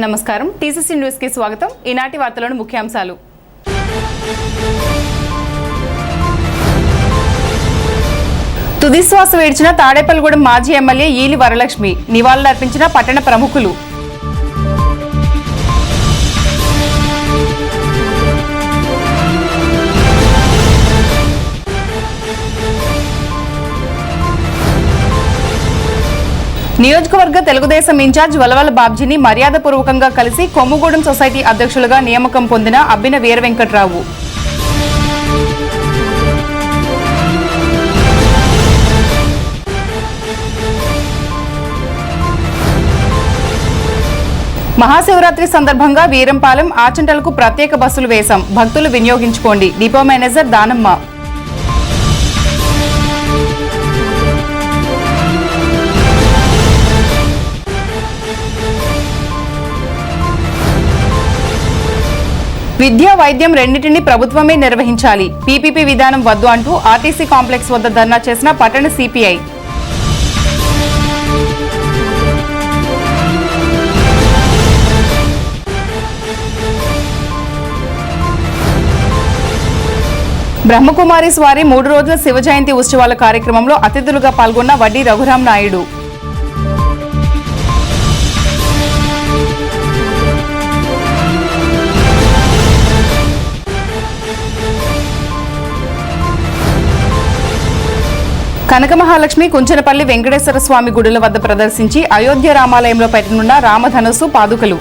నమస్కారం TCC news కి స్వాగతం. ఈనాటి వార్తలోని ముఖ్యాంశాలు. తుదిశ్వాస విడిచిన తాడేపల్లిగూడెం మాజీ ఎమ్మెల్యే ఈలి వరలక్ష్మి, నివాళులర్పించిన పట్టణ ప్రముఖులు. నియోజకవర్గ తెలుగుదేశం ఇన్ఛార్జ్ వలవల బాబ్జీని మర్యాదపూర్వకంగా కలిసి కొమ్ముగూడెం సొసైటీ అధ్యక్షులుగా నియామకం పొందిన అబ్బిన వీర వెంకట్రావు. మహాశివరాత్రి సందర్భంగా వీరంపాలెం ఆచంటలకు ప్రత్యేక బస్సులు వేశాం, భక్తులు వినియోగించుకోండి. Depot manager దానమ్మ. విద్య వైద్యం రెండింటినీ ప్రభుత్వమే నిర్వహించాలి, పీపీపీ విధానం వద్దు అంటూ ఆర్టీసీ కాంప్లెక్స్ వద్ద ధర్నా చేసిన పట్టణ సిపిఐ. బ్రహ్మకుమారి స్వారి 3 రోజుల శివ జయంతి ఉత్సవాల కార్యక్రమంలో అతిథులుగా పాల్గొన్న వడ్డీ రఘురాం నాయుడు. కనకమహాలక్ష్మి కుంచనపల్లి వెంకటేశ్వర స్వామి గుడుల వద్ద ప్రదర్శించి అయోధ్య రామాలయంలో పెట్టనున్న రామధనుస్సు పాదుకలు.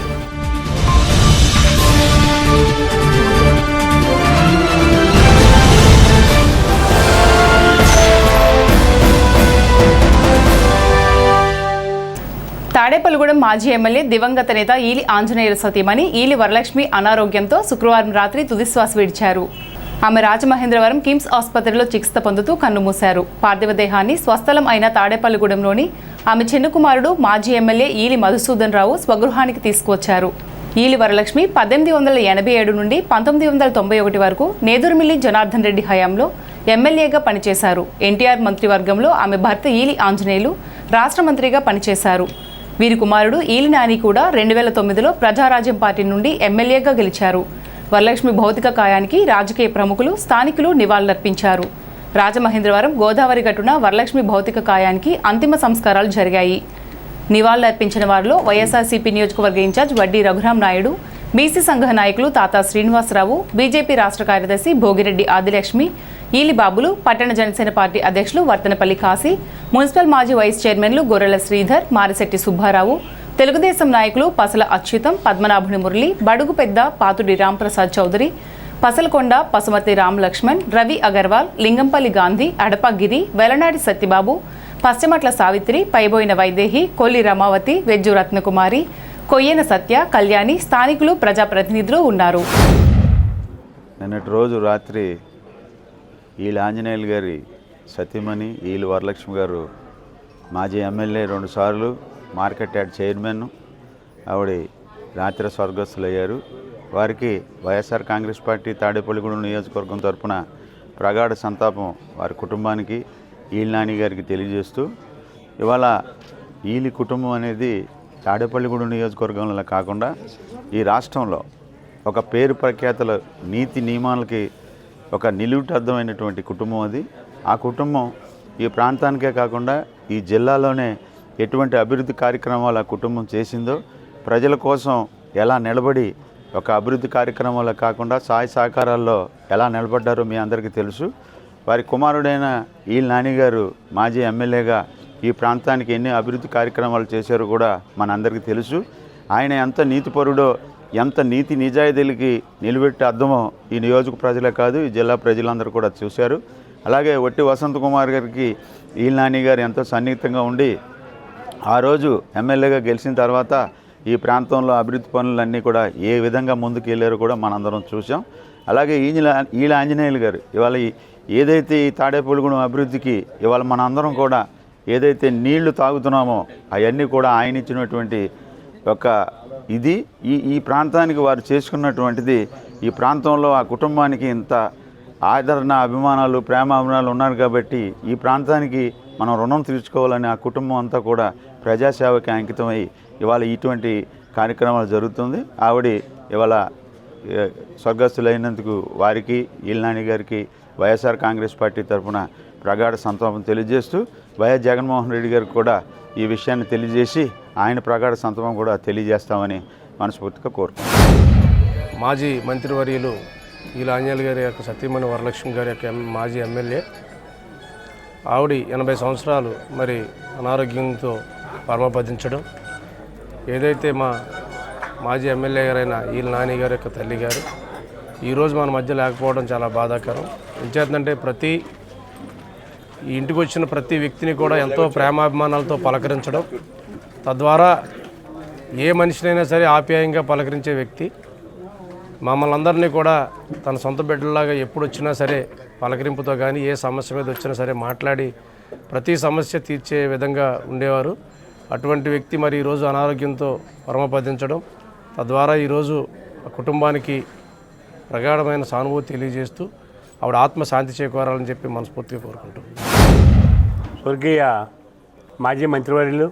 తాడేపల్లిగూడెం మాజీ ఎమ్మెల్యే దివంగత నేత ఈలి ఆంజనేయుల సతీమణి ఈలి వరలక్ష్మి అనారోగ్యంతో శుక్రవారం రాత్రి తుదిశ్వాస విడిచారు. ఆమె రాజమహేంద్రవరం కిమ్స్ ఆసుపత్రిలో చికిత్స పొందుతూ కన్నుమూశారు. పార్థివ దేహాన్ని స్వస్థలం అయిన తాడేపల్లిగూడెంలోని ఆమె చిన్న కుమారుడు మాజీ ఎమ్మెల్యే ఈలి మధుసూదన్ రావు స్వగృహానికి తీసుకువచ్చారు. ఈలి వరలక్ష్మి 1887 నుండి 1991 వరకు నేదురుమిల్లి జనార్దన్ రెడ్డి హయాంలో ఎమ్మెల్యేగా పనిచేశారు. ఎన్టీఆర్ మంత్రివర్గంలో ఆమె భర్త ఈలి ఆంజనేయులు రాష్ట్ర మంత్రిగా పనిచేశారు. వీరి కుమారుడు ఈలి నాని కూడా 2009లో ప్రజారాజ్యం పార్టీ నుండి ఎమ్మెల్యేగా గెలిచారు. వరలక్ష్మి భౌతిక కాయానికి రాజకీయ ప్రముఖులు, స్థానికులు నివాళులర్పించారు. రాజమహేంద్రవరం గోదావరి గట్టున వరలక్ష్మి భౌతిక కాయానికి అంతిమ సంస్కారాలు జరిగాయి. నివాళులర్పించిన వారిలో వైఎస్ఆర్సీపీ నియోజకవర్గ ఇన్ఛార్జ్ వడ్డీ రఘురాం నాయుడు, బీసీ సంఘ నాయకులు తాతా శ్రీనివాసరావు, బీజేపీ రాష్ట్ర కార్యదర్శి భోగిరెడ్డి ఆదిలక్ష్మి, ఈలిబాబులు, పట్టణ జనసేన పార్టీ అధ్యక్షులు వర్తనపల్లి కాశీ, మున్సిపల్ మాజీ వైస్ చైర్మన్లు గొర్రెల శ్రీధర్, మారిశెట్టి సుబ్బారావు, తెలుగుదేశం నాయకులు పసల అచ్యుతం, పద్మనాభుని మురళి, బడుగు పెద్ద పాతుడి రాంప్రసాద్ చౌదరి, పసలకొండ పసుమతి రామ్ లక్ష్మణ్, రవి అగర్వాల్, లింగంపల్లి గాంధీ, అడపగిరి, వెలనాడి సత్యబాబు, పశ్చిమట్ల సావిత్రి, పైబోయిన వైదేహి, కొల్లి రమావతి, వెజ్జు రత్నకుమారి, కొయ్యన సత్య, కళ్యాణి, స్థానికులు, ప్రజాప్రతినిధులు ఉన్నారు. నిన్నటి రోజు రాత్రి ఈలి ఆంజనేయులు గారి సతీమణి ఈలి వరలక్ష్మి గారు మాజీ ఎమ్మెల్యే 2 సార్లు మార్కెట్ యార్డ్ చైర్మన్ ఆవిడ రాత్రి స్వర్గస్థులయ్యారు. వారికి వైఎస్ఆర్ కాంగ్రెస్ పార్టీ తాడేపల్లిగూడెం నియోజకవర్గం తరఫున ప్రగాఢ సంతాపం వారి కుటుంబానికి ఈలి నాని గారికి తెలియజేస్తూ, ఇవాళ ఈలి కుటుంబం అనేది తాడేపల్లిగూడెం నియోజకవర్గంలో కాకుండా ఈ రాష్ట్రంలో ఒక పేరు ప్రఖ్యాతల నీతి నియమాలకి ఒక నిలువుటద్దమైనటువంటి కుటుంబం అది. ఆ కుటుంబం ఈ ప్రాంతానికే కాకుండా ఈ జిల్లాలోనే ఎటువంటి అభివృద్ధి కార్యక్రమాలు ఆ కుటుంబం చేసిందో, ప్రజల కోసం ఎలా నిలబడి ఒక అభివృద్ధి కార్యక్రమాలు కాకుండా సహాయ సహకారాల్లో ఎలా నిలబడ్డారో మీ అందరికీ తెలుసు. వారి కుమారుడైన ఈలి నాని గారు మాజీ ఎమ్మెల్యేగా ఈ ప్రాంతానికి ఎన్ని అభివృద్ధి కార్యక్రమాలు చేశారో కూడా మనందరికీ తెలుసు. ఆయన ఎంత నీతిపరుడో, ఎంత నీతి నిజాయితీలకి నిలబెట్టే అర్థమో ఈ నియోజక ప్రజలే కాదు, ఈ జిల్లా ప్రజలందరూ కూడా చూశారు. అలాగే వట్టి వసంత కుమార్ గారికి ఈలి నాని గారు ఎంతో సన్నిహితంగా ఉండి ఆ రోజు ఎమ్మెల్యేగా గెలిచిన తర్వాత ఈ ప్రాంతంలో అభివృద్ధి పనులన్నీ కూడా ఏ విధంగా ముందుకు వెళ్ళారో కూడా మనందరం చూసాం. అలాగే ఈలి ఆంజనేయులు గారు ఇవాళ ఏదైతే ఈ తాడేపల్లిగూడెం అభివృద్ధికి ఇవాళ మనందరం కూడా ఏదైతే నీళ్లు తాగుతున్నామో అవన్నీ కూడా ఆయన ఇచ్చినటువంటి ఒక ఇది ఈ ప్రాంతానికి వారు చేసుకున్నటువంటిది. ఈ ప్రాంతంలో ఆ కుటుంబానికి ఇంత ఆదరణ, అభిమానాలు, ప్రేమ అభిమానాలు ఉన్నారు కాబట్టి ఈ ప్రాంతానికి మనం రుణం తీర్చుకోవాలని ఆ కుటుంబం అంతా కూడా ప్రజాసేవకి అంకితమై ఇవాళ ఇటువంటి కార్యక్రమాలు జరుగుతుంది. ఆవిడ ఇవాళ స్వర్గస్థులైనందుకు వారికి ఈలనాని గారికి వైఎస్ఆర్ కాంగ్రెస్ పార్టీ తరఫున ప్రగాఢ సంతాపం తెలియజేస్తూ వైఎస్ జగన్మోహన్ రెడ్డి గారికి కూడా ఈ విషయాన్ని తెలియజేసి ఆయన ప్రగాఢ సంతాపం కూడా తెలియజేస్తామని మనస్ఫూర్తిగా కోరుకుంటున్నాం. మాజీ మంత్రివర్యులు ఈల ఆంజనేయులు గారి యొక్క సతీమణి వరలక్ష్మి గారి యొక్క మాజీ ఎమ్మెల్యే ఆవిడ 80 సంవత్సరాలు మరి అనారోగ్యంతో పరమపదించడం, ఏదైతే మాజీ ఎమ్మెల్యే గారైన ఈల నాని గారి యొక్క తల్లి గారు ఈరోజు మన మధ్య లేకపోవడం చాలా బాధాకరం. ఎంచేతంటే ఈ ఇంటికి వచ్చిన ప్రతి వ్యక్తిని కూడా ఎంతో ప్రేమాభిమానాలతో పలకరించడం, తద్వారా ఏ మనిషినైనా సరే ఆప్యాయంగా పలకరించే వ్యక్తి, మమ్మల్ని అందరినీ కూడా తన సొంత బిడ్డలాగా ఎప్పుడు వచ్చినా సరే పలకరింపుతో కానీ ఏ సమస్య మీద వచ్చినా సరే మాట్లాడి ప్రతి సమస్య తీర్చే విధంగా ఉండేవారు. అటువంటి వ్యక్తి మరి ఈరోజు అనారోగ్యంతో పరమపదించడం, తద్వారా ఈరోజు ఆ కుటుంబానికి ప్రగాఢమైన సానుభూతి తెలియజేస్తూ ఆవిడ ఆత్మశాంతి చేకూరాలని చెప్పి మనస్ఫూర్తిగా కోరుకుంటాం. స్వర్గీయ మాజీ మంత్రివర్యులు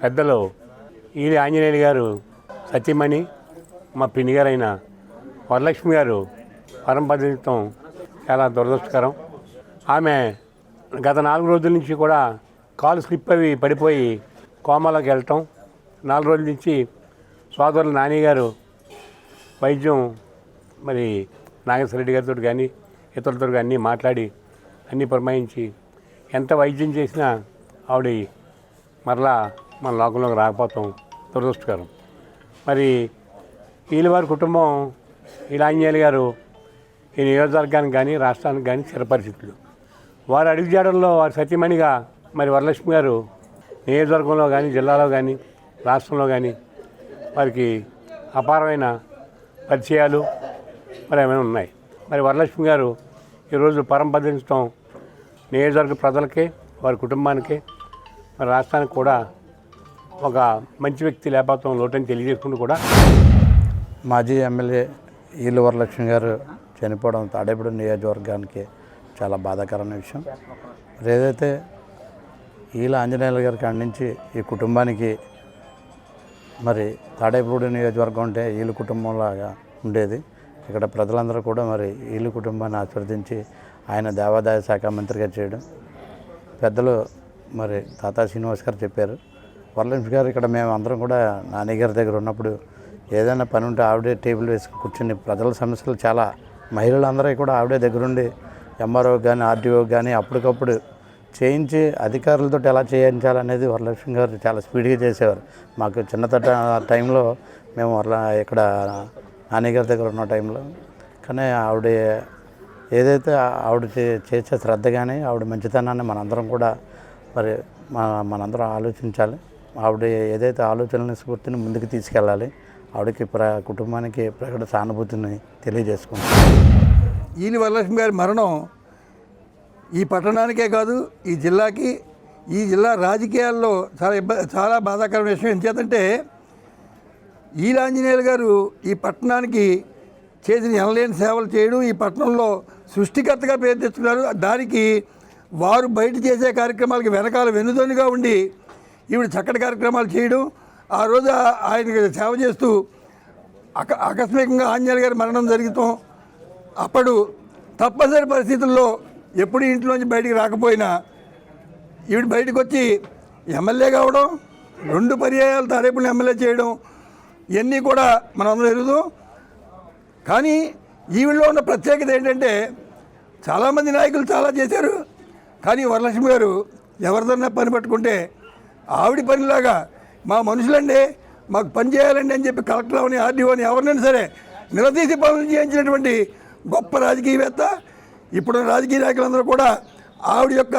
పెద్దలు ఈలి ఆంజనేయులు గారు సతీమణి మా పిన్ని గారైన వరలక్ష్మి గారు పరమపదించడం చాలా దురదృష్టకరం. ఆమె గత 4 రోజుల నుంచి కూడా కాలు స్లిప్ అవి పడిపోయి కోమాలోకి వెళ్ళటం, 4 రోజుల నుంచి సోదరులు నాని గారు వైద్యం మరి నాగేశ్వర రెడ్డి గారితో కానీ ఇతరులతో అన్నీ మాట్లాడి అన్నీ పురమాయించి ఎంత వైద్యం చేసినా ఆవిడ మరలా మన లోకంలోకి రాకపోతాం దురదృష్టకరం. మరి వీళ్ళవారి కుటుంబం ఈల ఆంజనేయులు గారు ఈ నియోజకవర్గానికి కానీ రాష్ట్రానికి కానీ చిరపరిచితులు. వారి అడుగుజాడల్లో వారి సతీమణిగా మరి వరలక్ష్మి గారు నియోజకవర్గంలో కానీ జిల్లాలో కానీ రాష్ట్రంలో కానీ వారికి అపారమైన పరిచయాలు మరి ఏమైనా ఉన్నాయి. మరి వరలక్ష్మి గారు ఈరోజు పరమపదించడం నియోజకవర్గ ప్రజలకే వారి కుటుంబానికి మరి రాష్ట్రానికి కూడా ఒక మంచి వ్యక్తి లేకపోవడం లోటని తెలియజేసుకుంటూ కూడా మాజీ ఎమ్మెల్యే ఈల వరలక్ష్మి గారు చనిపోవడం తాడేపూడి నియోజకవర్గానికి చాలా బాధాకరమైన విషయం. మరి ఏదైతే ఈల ఆంజనేయులు గారి కాడి నుంచి ఈ కుటుంబానికి మరి తాడేపూడి నియోజకవర్గం అంటే ఈల కుటుంబంలాగా ఉండేది. ఇక్కడ ప్రజలందరూ కూడా మరి ఈల కుటుంబాన్ని ఆశీర్వదించి ఆయన దేవాదాయ శాఖ మంత్రిగా చేయడం, పెద్దలు మరి తాతా శ్రీనివాస్ గారు చెప్పారు. వరలక్ష్మి గారు ఇక్కడ మేము అందరం కూడా నాని గారి దగ్గర ఉన్నప్పుడు ఏదైనా పని ఉంటే ఆవిడే టేబుల్ వేసి కూర్చుని ప్రజల సమస్యలు చాలా మహిళలందరూ కూడా ఆవిడే దగ్గరుండి ఎంఆర్ఓ కానీ ఆర్టీఓ కానీ అప్పటికప్పుడు చేయించి అధికారులతో ఎలా చేయించాలనేది వరలక్ష్మి గారు చాలా స్పీడ్గా చేసేవారు. మాకు చిన్నతట టైంలో మేము ఇక్కడ నాని గారి దగ్గర ఉన్న టైంలో కానీ ఆవిడ ఏదైతే ఆవిడ చేసే శ్రద్ధ కానీ ఆవిడ మంచితనాన్ని మనందరం కూడా మరి మనందరం ఆలోచించాలి. ఆవిడ ఏదైతే ఆలోచనని స్ఫూర్తిని ముందుకు తీసుకెళ్ళాలి. ఆవిడకి కుటుంబానికి ప్రకట సానుభూతిని తెలియజేసుకుంటాం. ఈలి వరలక్ష్మి గారి మరణం ఈ పట్టణానికే కాదు ఈ జిల్లాకి, ఈ జిల్లా రాజకీయాల్లో చాలా బాధాకరమైన విషయం. ఎంచేతంటే ఈల ఆంజనేయులు గారు ఈ పట్టణానికి చేసిన ఎనలేని సేవలు చేయడం, ఈ పట్టణంలో సృష్టికర్తగా పేరు తెచ్చుకున్నారు. దానికి వారు బయట చేసే కార్యక్రమాలకి వెనకాల వెన్నుదన్నుగా ఉండి ఈవిడ చక్కటి కార్యక్రమాలు చేయడం, ఆ రోజు ఆయనకి సేవ చేస్తూ ఆకస్మికంగా ఆంజనేయులు గారి మరణం జరుగుతాం. అప్పుడు తప్పనిసరి పరిస్థితుల్లో ఎప్పుడు ఇంట్లోంచి బయటికి రాకపోయినా ఈవిడ బయటకు వచ్చి ఎమ్మెల్యే కావడం, 2 పర్యాయాలు తాడేపల్లి ఎమ్మెల్యే చేయడం, ఇవన్నీ కూడా మనందరం ఎరుగుదాం. కానీ ఈవిడలో ఉన్న ప్రత్యేకత ఏంటంటే చాలామంది నాయకులు చాలా చేశారు, కానీ వరలక్ష్మి గారు ఎవరిదన్నా పని పట్టుకుంటే ఆవిడ పనిలాగా మా మనుషులండి మాకు పని చేయాలండి అని చెప్పి కలెక్టర్ అని ఆర్డీఓ అని ఎవరినైనా సరే నిలదీసి పనులు చేయించినటువంటి గొప్ప రాజకీయవేత్త. ఇప్పుడు రాజకీయ నాయకులందరూ కూడా ఆవిడ యొక్క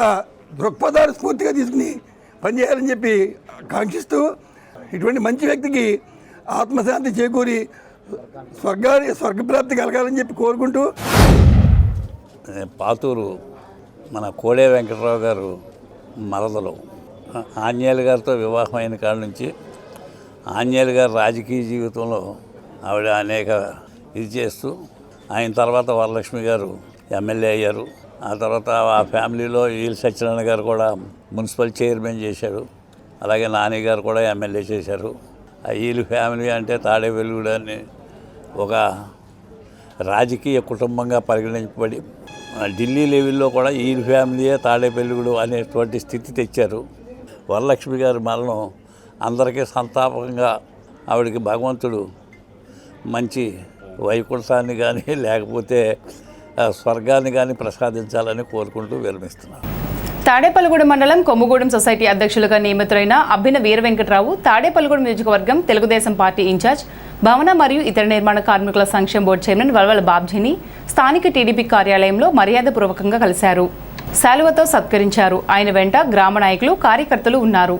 దృక్పథాలు స్ఫూర్తిగా తీసుకుని పనిచేయాలని చెప్పి కాంక్షిస్తూ ఇటువంటి మంచి వ్యక్తికి ఆత్మశాంతి చేకూరి స్వర్గప్రాప్తి కలగాలని చెప్పి కోరుకుంటూ పాతూరు మన కోడే వెంకటరావు గారు మరదలు ఆంజనేయులు గారితో వివాహం అయిన కాడ నుంచి ఆంజనేయులు గారు రాజకీయ జీవితంలో ఆవిడ అనేక ఇది చేస్తూ ఆయన తర్వాత వరలక్ష్మి గారు ఎమ్మెల్యే అయ్యారు. ఆ తర్వాత ఆ ఫ్యామిలీలో ఈల సత్యనారాయణ గారు కూడా మున్సిపల్ చైర్మన్ చేశారు. అలాగే నాని గారు కూడా ఎమ్మెల్యే చేశారు. ఆ ఈలు ఫ్యామిలీ అంటే తాడేపల్లిగూడెం అని ఒక రాజకీయ కుటుంబంగా పరిగణించబడి ఢిల్లీ లెవెల్లో కూడా ఈలు ఫ్యామిలీయే తాడేపల్లిగూడెం అనేటువంటి స్థితి తెచ్చారు. వరలక్ష్మి గారి మరణం అందరికీ సంతాపంగా ఆవిడకి భగవంతుడు మంచి వైకుంఠాన్ని కానీ లేకపోతే స్వర్గాన్ని కానీ ప్రసాదించాలని కోరుకుంటూ విరమిస్తున్నాను. తాడేపల్లిగూడెం మండలం కొమ్ముగూడెం సొసైటీ అధ్యక్షులుగా నియమితులైన అబ్బిన వీర వెంకటరావు తాడేపల్లిగూడెం నియోజకవర్గం తెలుగుదేశం పార్టీ ఇన్ఛార్జ్, భవన మరియు ఇతర నిర్మాణ కార్మికుల సంక్షేమ బోర్డు చైర్మన్ వల్వల బాబ్జీని స్థానిక టీడీపీ కార్యాలయంలో మర్యాదపూర్వకంగా కలిశారు. శాలువతో సత్కరించారు. ఆయన వెంట గ్రామ నాయకులు, కార్యకర్తలు ఉన్నారు.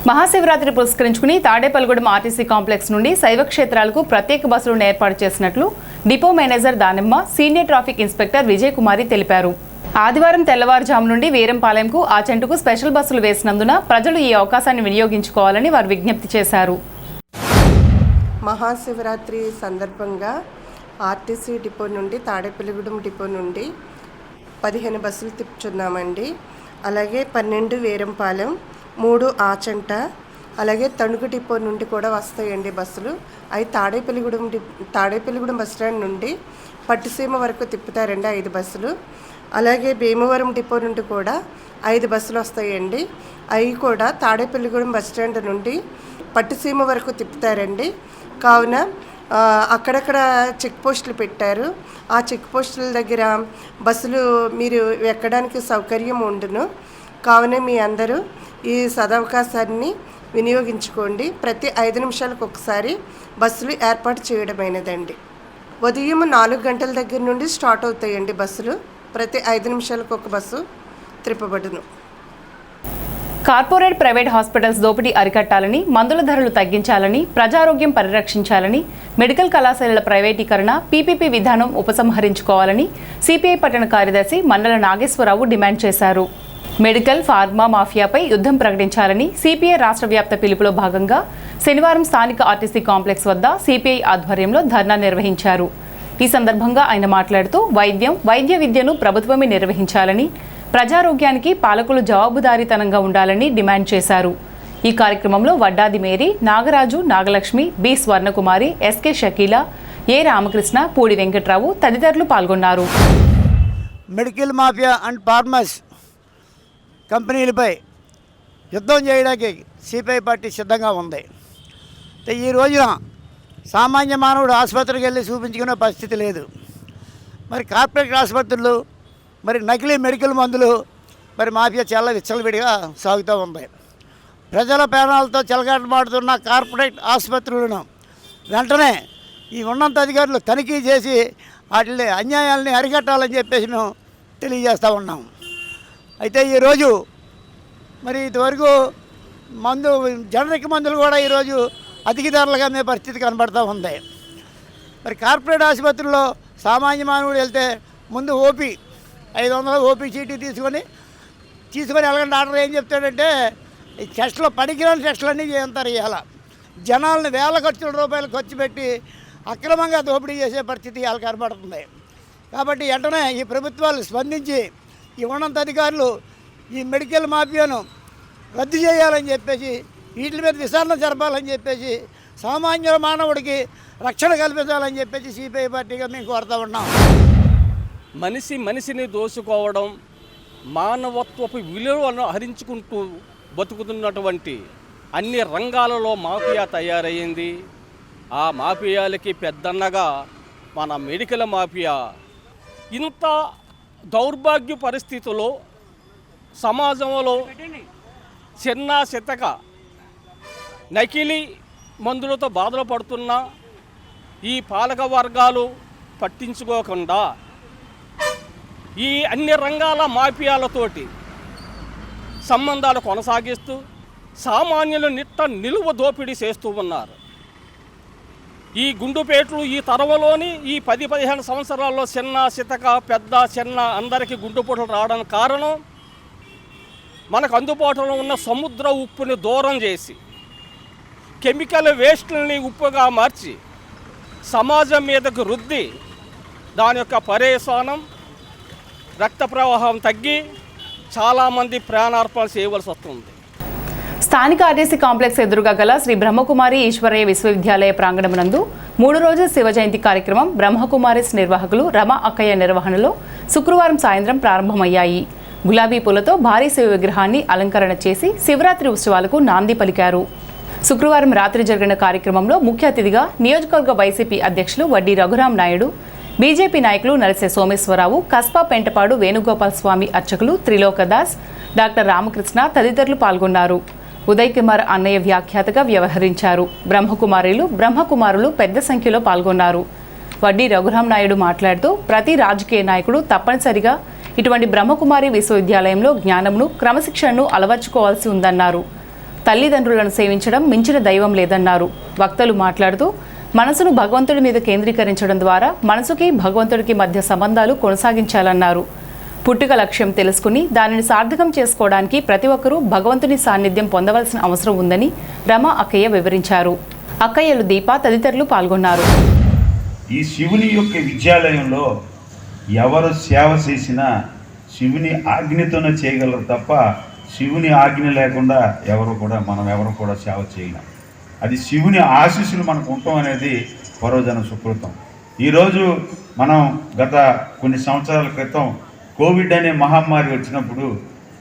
మహాశివరాత్రి పురస్కరించుకుని తాడేపల్లిగూడెం ఆర్టీసీ కాంప్లెక్స్ నుండి శైవ క్షేత్రాలకు ప్రత్యేక బస్సులను ఏర్పాటు చేసినట్లు depot manager Danamma, senior traffic inspector Vijay Kumari తెలిపారు. ఆదివారం తెల్లవారుజాము నుండి వీరంపాలెంకు, ఆచెంటుకు స్పెషల్ బస్సులు వేసినందున ప్రజలు ఈ అవకాశాన్ని వినియోగించుకోవాలని వారు విజ్ఞప్తి చేశారు. మహాశివరాత్రి సందర్భంగా ఆర్టీసీ డిపో నుండి తాడేపల్లిగూడెం డిపో నుండి 15 బస్సులు తిప్పుచున్నామండి. అలాగే 12 వీరంపాలెం, 3 ఆచంట, అలాగే తణుకు డిపో నుండి కూడా వస్తాయండి బస్సులు. అవి తాడేపల్లిగూడెం బస్ స్టాండ్ నుండి పట్టుసీమ వరకు తిప్పుతారండి 5 బస్సులు. అలాగే భీమవరం డిపో నుండి కూడా 5 బస్సులు వస్తాయండి. అవి కూడా తాడేపల్లిగూడెం బస్ స్టాండ్ నుండి పట్టుసీమ వరకు తిప్పుతారండి. కావున అక్కడక్కడ చెక్ పోస్టులు పెట్టారు. ఆ చెక్ పోస్టుల దగ్గర బస్సులు మీరు ఎక్కడానికి సౌకర్యం ఉండును. కావున మీ అందరూ ఈ సదవకాశాన్ని వినియోగించుకోండి. ప్రతి 5 నిమిషాలకు ఒకసారి బస్సులు ఏర్పాటు చేయడమైనదండి. ఉదయం 4 గంటల దగ్గర నుండి స్టార్ట్ అవుతాయండి బస్సులు. ప్రతి 5 నిమిషాలకు ఒక బస్సు త్రిప్పబడును. కార్పొరేట్, ప్రైవేట్ హాస్పిటల్స్ దోపిడీ అరికట్టాలని, మందుల ధరలు తగ్గించాలని, ప్రజారోగ్యం పరిరక్షించాలని, మెడికల్ కళాశాలల ప్రైవేటీకరణ, పీపీపీ విధానం ఉపసంహరించుకోవాలని సిపిఐ పట్టణ కార్యదర్శి మండల నాగేశ్వరరావు డిమాండ్ చేశారు. మెడికల్, ఫార్మా మాఫియాపై యుద్ధం ప్రకటించాలని సిపిఐ రాష్ట్ర వ్యాప్త పిలుపులో భాగంగా శనివారం స్థానిక ఆర్టీసీ కాంప్లెక్స్ వద్ద సిపిఐ ఆధ్వర్యంలో ధర్నా నిర్వహించారు. ఈ సందర్భంగా ఆయన మాట్లాడుతూ వైద్య విద్యను ప్రభుత్వమే నిర్వహించాలని, ప్రజారోగ్యానికి పాలకులు జవాబుదారీతనంగా ఉండాలని డిమాండ్ చేశారు. ఈ కార్యక్రమంలో Vaddadi Mary, Nagaraju, Nagalakshmi, B Swarnakumari, SK Shakeela, A Ramakrishna, Pudi Venkatrao తదితరులు పాల్గొన్నారు. మెడికల్ మాఫియా అండ్ ఫార్మర్స్ కంపెనీలపై యుద్ధం చేయడానికి సిపిఐ పార్టీ సిద్ధంగా ఉంది. ఈ రోజున సామాన్య మానవుడు ఆసుపత్రికి వెళ్ళి చూపించుకునే పరిస్థితి లేదు. మరి కార్పొరేట్ ఆసుపత్రులు, మరి నకిలీ మెడికల్ మందులు, మరి మాఫియా చాలా విచ్చలవిడిగా సాగుతూ ఉంది. ప్రజల ప్రాణాలతో చెలగాటమాడుతున్న కార్పొరేట్ ఆసుపత్రులను వెంటనే ఈ ఉన్నత అధికారులు తనిఖీ చేసి వాటి అన్యాయాలని అరికట్టాలని చెప్పేసి మేము తెలియజేస్తూ ఉన్నాం. అయితే ఈరోజు మరి ఇంతవరకు జనరిక్ మందులు కూడా ఈరోజు అధిక ధరలుగా అమ్మే పరిస్థితి కనబడుతూ ఉంది. మరి కార్పొరేట్ ఆసుపత్రుల్లో సామాన్య మానవుడు వెళ్తే ముందు ఓపీ 500 ఓపీ చీటీ తీసుకొని వెళ్ళకండి. డాక్టర్ ఏం చెప్తాడంటే ఈ టెస్టులో పనికిరాని టెస్టులన్నీ చేస్తారు. ఇవాళ జనాలను వేల రూపాయలు ఖర్చు పెట్టి అక్రమంగా దోపిడీ చేసే పరిస్థితి ఇవాళ కనబడుతుంది. కాబట్టి వెంటనే ఈ ప్రభుత్వాలు స్పందించి ఈ ఉన్నత అధికారులు ఈ మెడికల్ మాఫియాను రద్దు చేయాలని చెప్పేసి, వీటి మీద విచారణ జరపాలని చెప్పేసి, సామాన్య మానవుడికి రక్షణ కల్పించాలని చెప్పేసి సిపిఐ పార్టీగా మేము కోరుతూ ఉన్నాం. మనిషిని దోచుకోవడం, మానవత్వపు విలువలను హరించుకుంటూ బతుకుతున్నటువంటి అన్ని రంగాలలో మాఫియా తయారయ్యింది. ఆ మాఫియాలకి పెద్దన్నగా మన మెడికల్ మాఫియా. ఇంత దౌర్భాగ్య పరిస్థితుల్లో సమాజంలో చిన్న చితక నకిలీ మందులతో బాధలు పడుతున్న ఈ పాలక వర్గాలు పట్టించుకోకుండా ఈ అన్ని రంగాల మాఫియాలతోటి సంబంధాలు కొనసాగిస్తూ సామాన్యులు నిలువ దోపిడీ చేస్తూ ఉన్నారు. ఈ గుండుపేటలు ఈ తరంలోని ఈ 10-15 సంవత్సరాల్లో చిన్న చితక పెద్ద చిన్న అందరికీ గుండుపోటలు రావడానికి కారణం మనకు అందుబాటులో ఉన్న సముద్ర ఉప్పుని దూరం చేసి కెమికల్ వేస్ట్లని ఉప్పుగా మార్చి సమాజం మీదకు రుద్ది దాని యొక్క పర్యవసానం రక్త ప్రవాహం తగ్గి చాలామంది ప్రాణార్పణ చేయవలసి వస్తుంది. స్థానిక ఆర్టీసీ కాంప్లెక్స్ ఎదురుగా గల శ్రీ బ్రహ్మకుమారి ఈశ్వరయ్య విశ్వవిద్యాలయ ప్రాంగణమునందు 3 రోజుల శివ జయంతి కార్యక్రమం బ్రహ్మకుమారిస్ నిర్వాహకులు రమా అక్కయ్య నిర్వహణలో శుక్రవారం సాయంత్రం ప్రారంభమయ్యాయి. గులాబీ పూలతో భారీ శివ విగ్రహాన్ని అలంకరణ చేసి శివరాత్రి ఉత్సవాలకు నాంది పలికారు. శుక్రవారం రాత్రి జరిగిన కార్యక్రమంలో ముఖ్య అతిథిగా నియోజకవర్గ వైసీపీ అధ్యక్షులు వడ్డీ రఘురాం నాయుడు, బీజేపీ నాయకులు నరసే సోమేశ్వరరావు, కస్బా పెంటపాడు వేణుగోపాల్ స్వామి అర్చకులు త్రిలోకదాస్, డాక్టర్ రామకృష్ణ తదితరులు పాల్గొన్నారు. ఉదయ్ కుమార్ అన్నయ్య వ్యాఖ్యాతగా వ్యవహరించారు. బ్రహ్మకుమారులు పెద్ద సంఖ్యలో పాల్గొన్నారు. వడ్డీ రఘురాం నాయుడు మాట్లాడుతూ ప్రతి రాజకీయ నాయకుడు తప్పనిసరిగా ఇటువంటి బ్రహ్మకుమారి విశ్వవిద్యాలయంలో జ్ఞానంను, క్రమశిక్షణను అలవర్చుకోవాల్సి ఉందన్నారు. తల్లిదండ్రులను సేవించడం మించిన దైవం లేదన్నారు. వక్తలు మాట్లాడుతూ మనసును భగవంతుడి మీద కేంద్రీకరించడం ద్వారా మనసుకి భగవంతుడికి మధ్య సంబంధాలు కొనసాగించాలన్నారు. పుట్టుక లక్ష్యం తెలుసుకుని దానిని సార్థకం చేసుకోవడానికి ప్రతి ఒక్కరూ భగవంతుని సాన్నిధ్యం పొందవలసిన అవసరం ఉందని రమా అక్కయ్య వివరించారు. అక్కయ్యలు దీప తదితరులు పాల్గొన్నారు. ఈ శివుని యొక్క విద్యాలయంలో ఎవరు సేవ చేసినా శివుని ఆజ్ఞతోనే చేయగలరు తప్ప శివుని ఆజ్ఞ లేకుండా మనం ఎవరు కూడా సేవ చేయలేం. అది శివుని ఆశీస్సులు మనకు ఉండటం అనేది పరోజన సుకృతం. ఈరోజు మనం గత కొన్ని సంవత్సరాల క్రితం కోవిడ్ అనే మహమ్మారి వచ్చినప్పుడు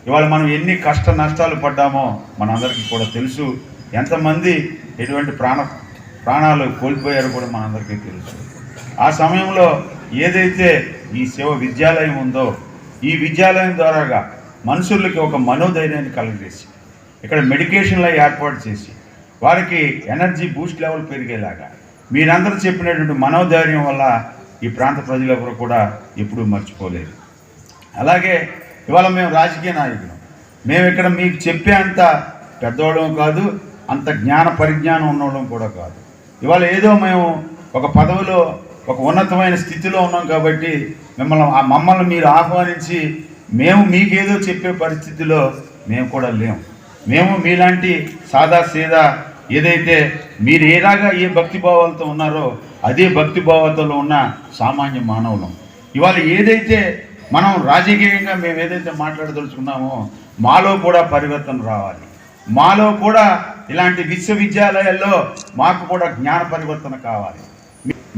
ఇవాళ మనం ఎన్ని కష్ట నష్టాలు పడ్డామో మనందరికీ కూడా తెలుసు. ఎంతమంది ఎటువంటి ప్రాణాలు కోల్పోయారో కూడా మనందరికీ తెలుసు. ఆ సమయంలో ఏదైతే ఈ శివ విద్యాలయం ఉందో ఈ విద్యాలయం ద్వారాగా మనుషులకి ఒక మనోధైర్యాన్ని కలుగజేసి ఇక్కడ మెడికేషన్లో ఏర్పాటు చేసి వారికి ఎనర్జీ బూస్ట్ లెవెల్ పెరిగేలాగా మీరందరూ చెప్పినటువంటి మనోధైర్యం వల్ల ఈ ప్రాంత ప్రజలెవరూ కూడా ఎప్పుడూ మర్చిపోలేరు. అలాగే ఇవాళ మేము రాజకీయ నాయకులు, మేము ఇక్కడ మీకు చెప్పే అంత పెద్దవాళ్ళం కాదు, అంత జ్ఞాన పరిజ్ఞానం ఉన్నవాళ్ళం కూడా కాదు. ఇవాళ ఏదో మేము ఒక పదవిలో ఒక ఉన్నతమైన స్థితిలో ఉన్నాం కాబట్టి మమ్మల్ని మీరు ఆహ్వానించి మేము మీకేదో చెప్పే పరిస్థితిలో మేము కూడా లేము. మేము మీలాంటి సాదా సీదా ఏదైతే మీరు ఏలాగా ఏ భక్తిభావాలతో ఉన్నారో అదే భక్తిభావాలతో ఉన్న సామాన్య మానవులం. ఇవాళ ఏదైతే మనం రాజకీయంగా మేము ఏదైతే మాట్లాడదలుచుకున్నామో మాలో కూడా పరివర్తన రావాలి. మాలో కూడా ఇలాంటి విశ్వవిద్యాలయాల్లో మాకు కూడా జ్ఞాన పరివర్తన కావాలి.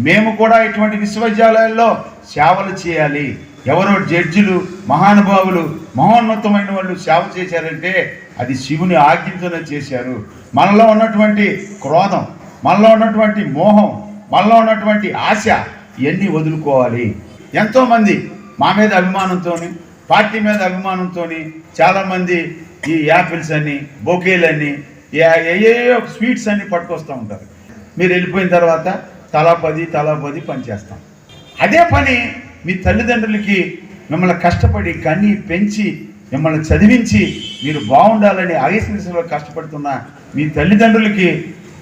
మేము కూడా ఇటువంటి విశ్వవిద్యాలయాల్లో సేవలు చేయాలి. ఎవరో జడ్జిలు, మహానుభావులు, మహోన్నతమైన వాళ్ళు సేవ చేశారంటే అది శివుని ఆజ్ఞతోనే చేశారు. మనలో ఉన్నటువంటి క్రోధం, మనలో ఉన్నటువంటి మోహం, మనలో ఉన్నటువంటి ఆశ ఇవన్నీ వదులుకోవాలి. ఎంతోమంది మా మీద అభిమానంతో, పార్టీ మీద అభిమానంతో చాలామంది ఈ యాపిల్స్ అని, బొకేలన్నీ, ఏయో స్వీట్స్ అన్నీ పట్టుకొస్తూ ఉంటారు. మీరు వెళ్ళిపోయిన తర్వాత తలా పది పని చేస్తాం. అదే పని మీ తల్లిదండ్రులకి మిమ్మల్ని కష్టపడి కన్నీ పెంచి మిమ్మల్ని చదివించి మీరు బాగుండాలని ఆయుష్లో కష్టపడుతున్న మీ తల్లిదండ్రులకి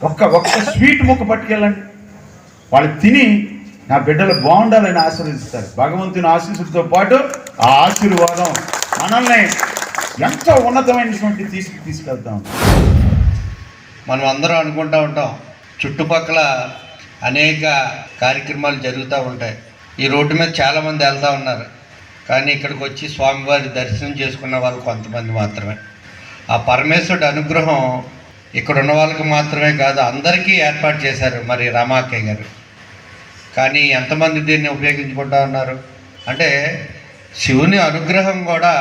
ఒక్క స్వీట్ ముక్క పట్టుకెళ్ళండి. వాళ్ళు తిని నా బిడ్డలు బాగుండాలని ఆశీర్వదిస్తారు. భగవంతుని ఆశీస్సులతో పాటు ఆ ఆశీర్వాదం మనల్ని ఎంతో ఉన్నతమైనటువంటి తీసుకెళ్తాం. మనం అందరం అనుకుంటూ ఉంటాం, చుట్టుపక్కల అనేక కార్యక్రమాలు జరుగుతూ ఉంటాయి. ఈ రోడ్డు మీద చాలామంది వెళ్తూ ఉన్నారు, కానీ ఇక్కడికి వచ్చి స్వామివారి దర్శనం చేసుకున్న వాళ్ళు కొంతమంది మాత్రమే. ఆ పరమేశ్వరుడి అనుగ్రహం ఇక్కడ ఉన్న వాళ్ళకి మాత్రమే కాదు, అందరికీ ఏర్పాటు చేశారు మరి రామాక్కయ్య గారు. కానీ ఎంతమంది దీన్ని ఉపయోగించుకుంటూ ఉన్నారు అంటే శివుని అనుగ్రహం కూడా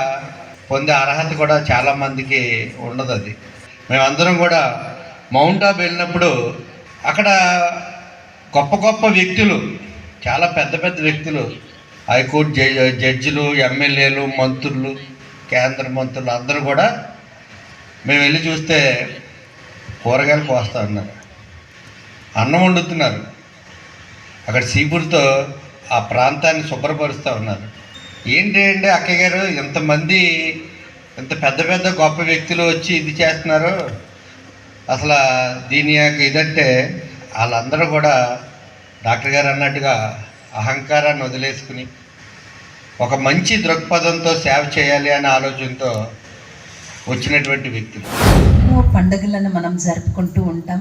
పొందే అర్హత కూడా చాలామందికి ఉండదు. అది మేమందరం కూడా మౌంట్ ఆబు వెళ్ళినప్పుడు అక్కడ గొప్ప గొప్ప వ్యక్తులు, చాలా పెద్ద పెద్ద వ్యక్తులు, హైకోర్టు జడ్జిలు, ఎమ్మెల్యేలు, మంత్రులు, కేంద్ర మంత్రులు అందరూ కూడా మేము వెళ్ళి చూస్తే కూరగాయలు కోస్తూ ఉన్నారు, అన్నం వండుతున్నారు, అక్కడ సీపులతో ఆ ప్రాంతాన్ని శుభ్రపరుస్తూ ఉన్నారు. ఏంటి అంటే అక్కయ్య గారు ఇంతమంది ఇంత పెద్ద పెద్ద గొప్ప వ్యక్తులు వచ్చి ఇది చేస్తున్నారు, అసలు దీని యొక్క ఇదంటే వాళ్ళందరూ కూడా డాక్టర్ గారు అన్నట్టుగా అహంకారాన్ని వదిలేసుకుని ఒక మంచి దృక్పథంతో సేవ చేయాలి అనే ఆలోచనతో వచ్చినటువంటి వ్యక్తులు. పండుగలను మనం జరుపుకుంటూ ఉంటాం.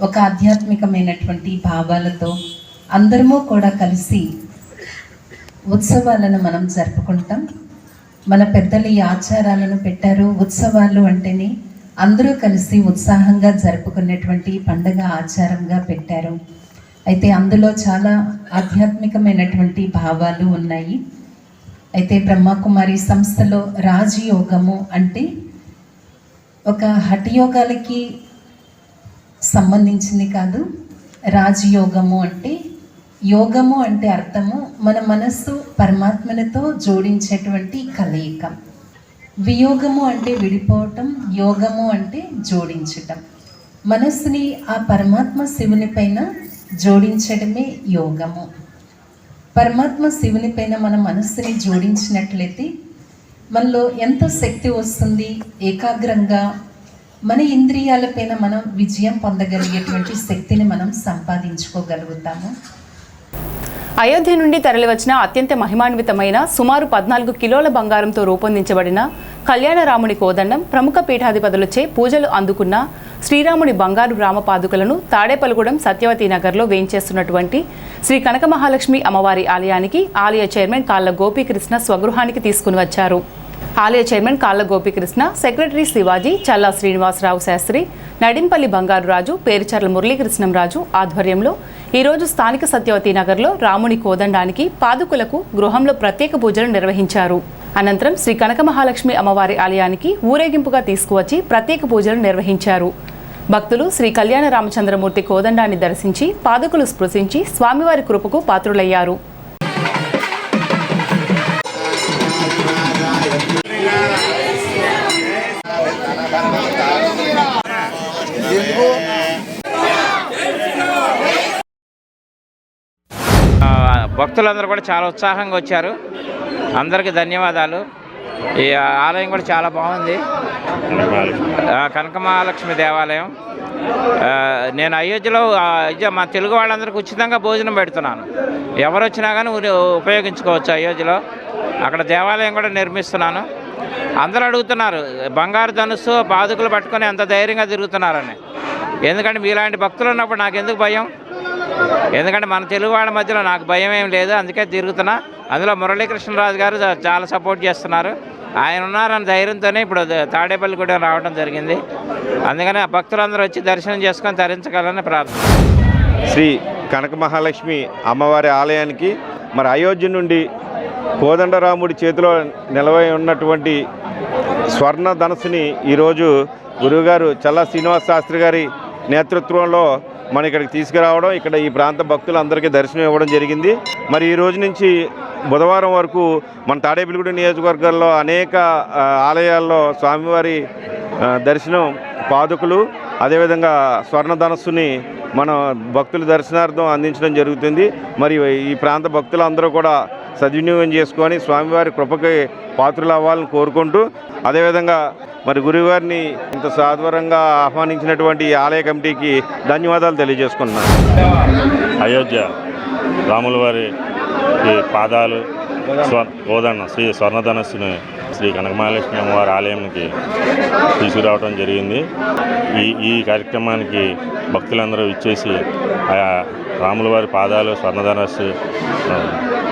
ఒక ఆధ్యాత్మికమైనటువంటి భావాలతో అందరము కూడా కలిసి ఉత్సవాలను మనం జరుపుకుంటాం. మన పెద్దలు ఈ ఆచారాలను పెట్టారు. ఉత్సవాలు అంటేనే అందరూ కలిసి ఉత్సాహంగా జరుపుకునేటువంటి పండుగ ఆచారంగా పెట్టారు. అయితే అందులో చాలా ఆధ్యాత్మికమైనటువంటి భావాలు ఉన్నాయి. అయితే బ్రహ్మకుమారి సంస్థలో రాజయోగము అంటే ఒక హఠయోగాలకి సంబంధించింది కాదు. రాజయోగము అంటే యోగము అంటే అర్థము మన మనస్సు పరమాత్మనితో జోడించేటువంటి కలయిక. వియోగము అంటే విడిపోవటం, యోగము అంటే జోడించటం. మనస్సుని ఆ పరమాత్మ శివుని పైన జోడించడమే యోగము. పరమాత్మ శివుని పైన మన మనస్సుని జోడించినట్లయితే మనలో ఎంత శక్తి వస్తుంది, ఏకాగ్రంగా మన ఇంద్రియాలపైన మనం విజయం పొందగలిగేటువంటి శక్తిని మనం సంపాదించుకోగలుగుతాము. అయోధ్య నుండి తరలివచ్చిన అత్యంత మహిమాన్వితమైన సుమారు 14 కిలోల బంగారంతో రూపొందించబడిన కళ్యాణరాముని కోదండం ప్రముఖ పీఠాధిపతులచే పూజలు అందుకున్న శ్రీరాముని బంగారు రామపాదుకలను తాడేపల్లిగూడెం సత్యవతి నగర్లో వేయించేస్తున్నటువంటి శ్రీ కనక మహాలక్ష్మి అమ్మవారి ఆలయానికి ఆలయ చైర్మన్ కాళ్ళ గోపీకృష్ణ స్వగృహానికి తీసుకుని వచ్చారు. ఆలయ చైర్మన్ కాళ్ళ గోపీకృష్ణ, సెక్రటరీ శివాజీ, చల్లా శ్రీనివాసరావు శాస్త్రి, నడింపల్లి బంగారురాజు, పేరుచర్ల మురళీకృష్ణంరాజు ఆధ్వర్యంలో ఈరోజు స్థానిక సత్యవతి నగర్లో రాముని కోదండానికి పాదుకులకు గృహంలో ప్రత్యేక పూజలు నిర్వహించారు. అనంతరం శ్రీ కనక మహాలక్ష్మి అమ్మవారి ఆలయానికి ఊరేగింపుగా తీసుకువచ్చి ప్రత్యేక పూజలు నిర్వహించారు. భక్తులు శ్రీ కళ్యాణ రామచంద్రమూర్తి కోదండాన్ని దర్శించి పాదుకులు స్పృశించి స్వామివారి కృపకు పాత్రులయ్యారు. భక్తులందరూ కూడా చాలా ఉత్సాహంగా వచ్చారు. అందరికీ ధన్యవాదాలు. ఈ ఆలయం కూడా చాలా బాగుంది. కనక మహాలక్ష్మి దేవాలయం. నేను అయోధ్యలో మా తెలుగు వాళ్ళందరికీ ఉచితంగా భోజనం పెడుతున్నాను. ఎవరు వచ్చినా కానీ ఉపయోగించుకోవచ్చు. అయోధ్యలో అక్కడ దేవాలయం కూడా నిర్మిస్తున్నాను. అందరూ అడుగుతున్నారు బంగారు ధనుస్సు పాదుకులు పట్టుకొని ఎంత ధైర్యంగా తిరుగుతున్నారని. ఎందుకంటే మీలాంటి భక్తులు ఉన్నప్పుడు నాకు ఎందుకు భయం? ఎందుకంటే మన తెలుగు వాళ్ళ మధ్యలో నాకు భయం ఏం లేదు, అందుకే తిరుగుతున్నా. అందులో మురళీకృష్ణరాజు గారు చాలా సపోర్ట్ చేస్తున్నారు. ఆయన ఉన్నారని ధైర్యంతోనే ఇప్పుడు తాడేపల్లిగూడెం రావడం జరిగింది. అందుకని ఆ భక్తులందరూ వచ్చి దర్శనం చేసుకొని తరించగలని ప్రార్థన. శ్రీ కనక మహాలక్ష్మి అమ్మవారి ఆలయానికి మరి అయోధ్య నుండి కోదండరాముడి చేతిలో నిలవై ఉన్నటువంటి స్వర్ణ ధనస్సుని ఈరోజు గురువుగారు చల్లా శ్రీనివాస శాస్త్రి గారి నేతృత్వంలో మన ఇక్కడికి తీసుకురావడం, ఇక్కడ ఈ ప్రాంత భక్తులందరికీ దర్శనం ఇవ్వడం జరిగింది. మరి ఈ రోజు నుంచి బుధవారం వరకు మన తాడేపల్లిగూడెం నియోజకవర్గాల్లో అనేక ఆలయాల్లో స్వామివారి దర్శనం పాదుకులు అదేవిధంగా స్వర్ణధనస్సుని మన భక్తుల దర్శనార్థం అందించడం జరుగుతుంది. మరి ఈ ప్రాంత భక్తులందరూ కూడా సద్వినియోగం చేసుకొని స్వామివారి కృపకి పాత్రలు అవ్వాలని కోరుకుంటూ, అదేవిధంగా మరి గురువుగారిని ఇంత సాధారణంగా ఆహ్వానించినటువంటి ఆలయ కమిటీకి ధన్యవాదాలు తెలియజేసుకుంటున్నాను. అయోధ్య రాముల వారి పాదాలు కోదండం శ్రీ స్వర్ణధనస్సుని శ్రీ కనకమహాలక్ష్మి అమ్మవారి ఆలయానికి తీసుకురావడం జరిగింది. ఈ కార్యక్రమానికి భక్తులందరూ ఇచ్చేసి రాముల వారి పాదాలు స్వర్ణధనస్సు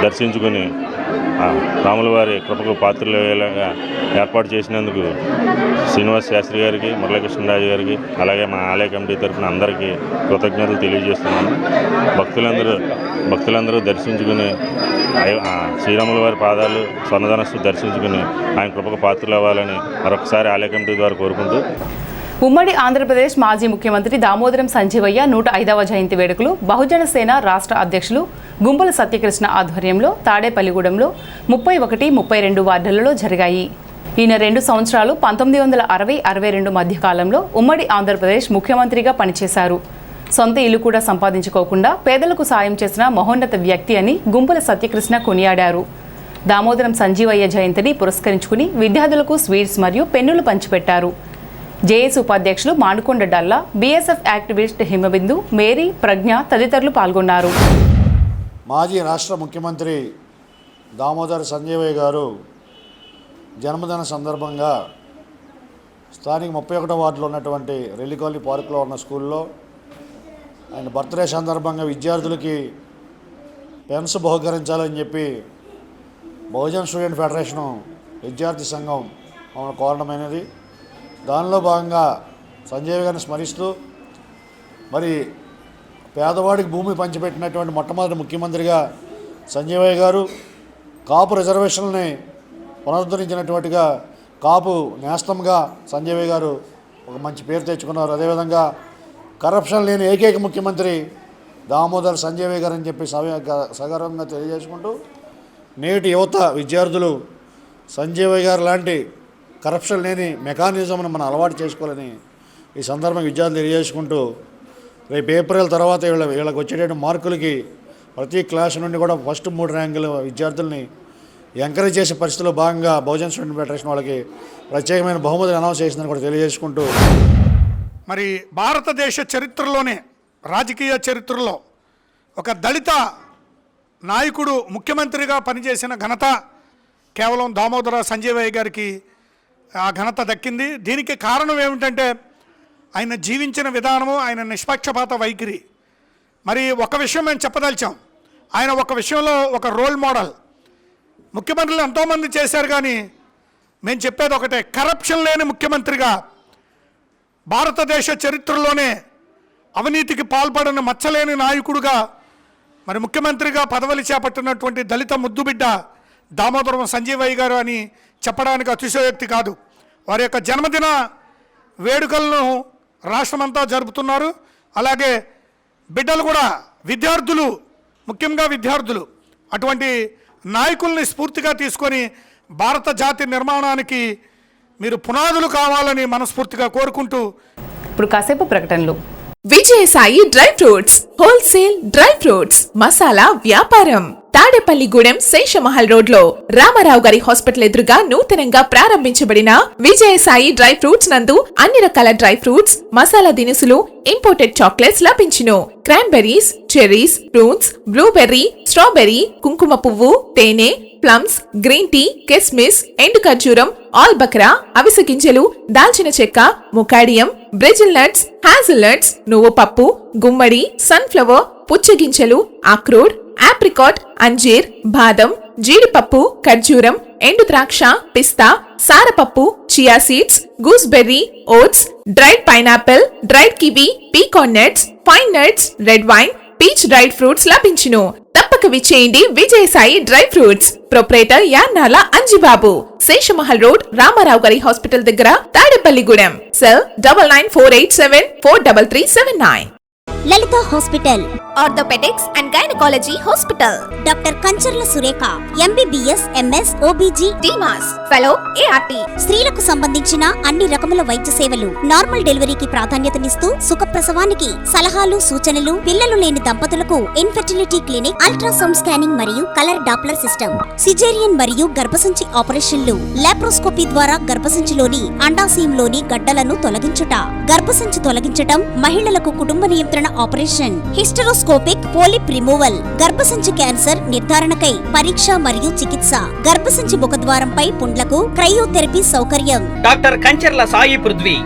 దర్శించుకుని రాముల వారి కృపకు పాత్రలు అయ్యేలాగా ఏర్పాటు చేసినందుకు శ్రీనివాస్ శాస్త్రి గారికి, మురళీకృష్ణరాజు గారికి, అలాగే మా ఆలయ కమిటీ తరఫున అందరికీ కృతజ్ఞతలు తెలియజేస్తున్నాను. భక్తులందరూ దర్శించుకుని శ్రీరాముల వారి పాదాలు స్వర్ణధనస్సు దర్శించుకుని ఆయన కృపకు పాత్రలు అవ్వాలని మరొకసారి ఆలయ కమిటీ ద్వారా కోరుకుంటూ, ఉమ్మడి ఆంధ్రప్రదేశ్ మాజీ ముఖ్యమంత్రి దామోదరం సంజీవయ్య 105వ జయంతి వేడుకలు బహుజన సేన రాష్ట్ర అధ్యక్షులు గుంపుల సత్యకృష్ణ ఆధ్వర్యంలో తాడేపల్లిగూడెంలో 31, 32 వార్డులలో జరిగాయి. ఈయన 2 సంవత్సరాలు 1960-62 మధ్య కాలంలో ఉమ్మడి ఆంధ్రప్రదేశ్ ముఖ్యమంత్రిగా పనిచేశారు. సొంత ఇల్లు కూడా సంపాదించుకోకుండా పేదలకు సాయం చేసిన మహోన్నత వ్యక్తి అని గుంపుల సత్యకృష్ణ కొనియాడారు. దామోదరం సంజీవయ్య జయంతిని పురస్కరించుకుని విద్యార్థులకు స్వీట్స్ మరియు పెన్నులు పంచిపెట్టారు. జేఏసీ ఉపాధ్యక్షులు Manukonda Dalla, BSF activist Himabindu, Mary, Pragna తదితరులు పాల్గొన్నారు. మాజీ రాష్ట్ర ముఖ్యమంత్రి దామోదర సంజీవయ్య గారు జన్మదిన సందర్భంగా స్థానిక 31వ వార్డులో ఉన్నటువంటి రెల్లికాలనీ పార్కులో ఉన్న స్కూల్లో ఆయన బర్త్డే సందర్భంగా విద్యార్థులకి పెన్స్ బహుకరించాలని చెప్పి బహుజన్ స్టూడెంట్ ఫెడరేషను విద్యార్థి సంఘం మమ్మల్ని కోరడమైనది. దానిలో భాగంగా సంజయ్ గారిని స్మరిస్తూ మరి పేదవాడికి భూమి పంచిపెట్టినటువంటి మొట్టమొదటి ముఖ్యమంత్రిగా సంజయ్ గారు, కాపు రిజర్వేషన్ని పునరుద్ధరించినటువంటిగా కాపు నేస్తంగా సంజయ్ గారు ఒక మంచి పేరు తెచ్చుకున్నారు. అదేవిధంగా కరప్షన్ లేని ఏకైక ముఖ్యమంత్రి దామోదర్ సంజయ్ గారు అని చెప్పి సగర్వంగా తెలియజేసుకుంటూ నేటి యువత విద్యార్థులు సంజయ్ గారు లాంటి కరప్షన్ లేని మెకానిజంను మనం అలవాటు చేసుకోవాలని ఈ సందర్భంగా విద్యార్థులు తెలియజేసుకుంటూ రేపు ఏప్రిల్ తర్వాత వీళ్ళకి వచ్చేటటువంటి మార్కులకి ప్రతి క్లాస్ నుండి కూడా ఫస్ట్ 3 ర్యాంకుల విద్యార్థుల్ని ఎంకరేజ్ చేసే పరిస్థితిలో భాగంగా బహుజన్ స్టూడెంట్ ఫెడరేషన్ వాళ్ళకి ప్రత్యేకమైన బహుమతిని అనౌన్స్ చేసిందని కూడా తెలియజేసుకుంటూ మరి భారతదేశ చరిత్రలోనే రాజకీయ చరిత్రలో ఒక దళిత నాయకుడు ముఖ్యమంత్రిగా పనిచేసిన ఘనత కేవలం దామోదర సంజయ్ గారికి ఆ ఘనత దక్కింది. దీనికి కారణం ఏమిటంటే ఆయన జీవించిన విధానము, ఆయన నిష్పక్షపాత వైఖరి. మరి ఒక విషయం మేము చెప్పదలిచాం, ఆయన ఒక విషయంలో ఒక రోల్ మోడల్. ముఖ్యమంత్రులు ఎంతోమంది చేశారు కానీ మేము చెప్పేది ఒకటే, కరప్షన్ లేని ముఖ్యమంత్రిగా, భారతదేశ చరిత్రలోనే అవినీతికి పాల్పడిన మచ్చలేని నాయకుడుగా మరి ముఖ్యమంత్రిగా పదవులు చేపట్టినటువంటి దళిత ముద్దుబిడ్డ దామోదరం సంజయ్ గారు అని చెప్పడానికి అతిశయోక్తి కాదు. వారి యొక్క జన్మదిన వేడుకలను రాష్ట్రమంతా జరుపుతున్నారు. అలాగే బిడ్డలు కూడా, విద్యార్థులు, ముఖ్యంగా విద్యార్థులు అటువంటి నాయకుల్ని స్ఫూర్తిగా తీసుకొని భారత జాతి నిర్మాణానికి మీరు పునాదులు కావాలని మనస్ఫూర్తిగా కోరుకుంటూ ఇప్పుడు కాసేపు ప్రకటనలు. Vijayasai dry fruits wholesale dry fruits masala వ్యాపారం తాడేపల్లిగూడెం శేషమహల్ రోడ్ లో రామారావు గారి హాస్పిటల్ ఎదురుగా నూతనంగా ప్రారంభించబడిన విజయసాయి డ్రై ఫ్రూట్స్ నందు అన్ని రకాల డ్రై ఫ్రూట్స్, మసాలా దినుసులు, ఇంపోర్టెడ్ చాక్లెట్స్ లభించును. Cranberries, cherries, fruits, blueberry, strawberry, కుంకుమ పువ్వు, తేనె, ప్లమ్స్, గ్రీన్ టీ, కిస్మిస్, ఎండు ఖర్జూరం, ఆల్ బక్రా, అవిసె గింజలు, దాల్చిన చెక్క, ముకాడియం, బ్రెజిల్ నట్స్, హ్యాజిల్ నట్స్, నువ్వు పప్పు, గుమ్మడి, సన్ఫ్లవర్, పుచ్చగింజలు, అక్రోడ్, ఆప్రికాట్, అంజీర్, బాదం, జీడిపప్పు, ఖర్జూరం, ఎండు ద్రాక్ష, పిస్తా, సారపప్పు, chia seeds, gooseberry, oats, dried pineapple, dried kiwi, pecan nuts, pine nuts, red wine, peach dried fruits లభించును. తప్పక విచ్చేయండి Vijayasai dry fruits. Proprietor Yannala Anjibabu, Seshamahal road, Ramarao గారి హాస్పిటల్ దగ్గర, Tadepalligudem. Cell 9948743379. Lalitha hospital, orthopaedics and gynaecology hospital. Doctor Kancharla Surekha, MBBS, MS, OBG, DMAS, fellow, ART. స్త్రీలకు సంబంధించిన అన్ని రకముల వైద్య సేవలు, నార్మల్ డెలివరీకి ప్రాధాన్యతనిస్తూ సుఖప్రసవానికి సలహాలు, సూచనలు, పిల్లలు లేని దంపతులకు ఇన్ఫెర్టిలిటీ క్లినిక్, అల్ట్రాసౌండ్ స్కానింగ్ మరియు కలర్ డాప్లర్ సిస్టమ్, సిజేరియన్ మరియు గర్భసంచి ఆపరేషన్లు, లాప్రోస్కోపీ ద్వారా గర్భసంచిలోని అండాశయంలోని గడ్డలను తొలగించుట, గర్భసంచి తొలగించటం, మహిళలకు కుటుంబ నియంత్రణ ఆపరేషన్, హిస్టరోస్కోపిక్ పోలిప్ రిమూవల్, గర్భసంచి క్యాన్సర్ నిర్ధారణకై పరీక్ష మరియు చికిత్స, గర్భసంచి ముఖద్వారంపై పుండ్లకు క్రయోథెరపీ సౌకర్యం. Doctor Kancharla Sai Prithvi,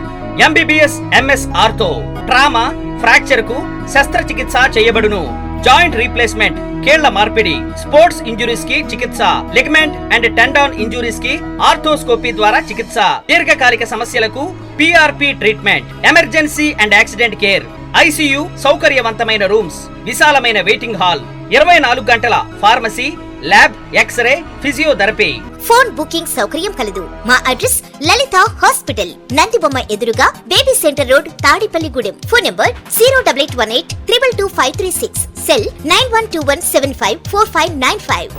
MBBS, MS ortho, trauma, fracture కు శస్త్రచికిత్స చేయబడును. జాయింట్ రీప్లేస్మెంట్, కీళ్ల మార్పిడి, స్పోర్ట్స్ ఇంజురీస్ కి చికిత్స, లిగమెంట్ అండ్ టెండాన్ ఇంజురీస్ కి ఆర్థోస్కోపీ ద్వారా చికిత్స, దీర్ఘకాలిక సమస్యలకు PRP treatment, emergency and accident care, ICU సౌకర్యవంతమైన రూమ్స్, విశాలమైన వెయిటింగ్ హాల్, 24 గంటల pharmacy, lab, x-ray, physiotherapy. Phone booking సౌకర్యం కలదు. మా అడ్రస్ లలిత హాస్పిటల్, నందిబొమ్మ ఎదురుగా, baby centre road, Tadepalligudem. Phone number 08818222536, cell 9121754595.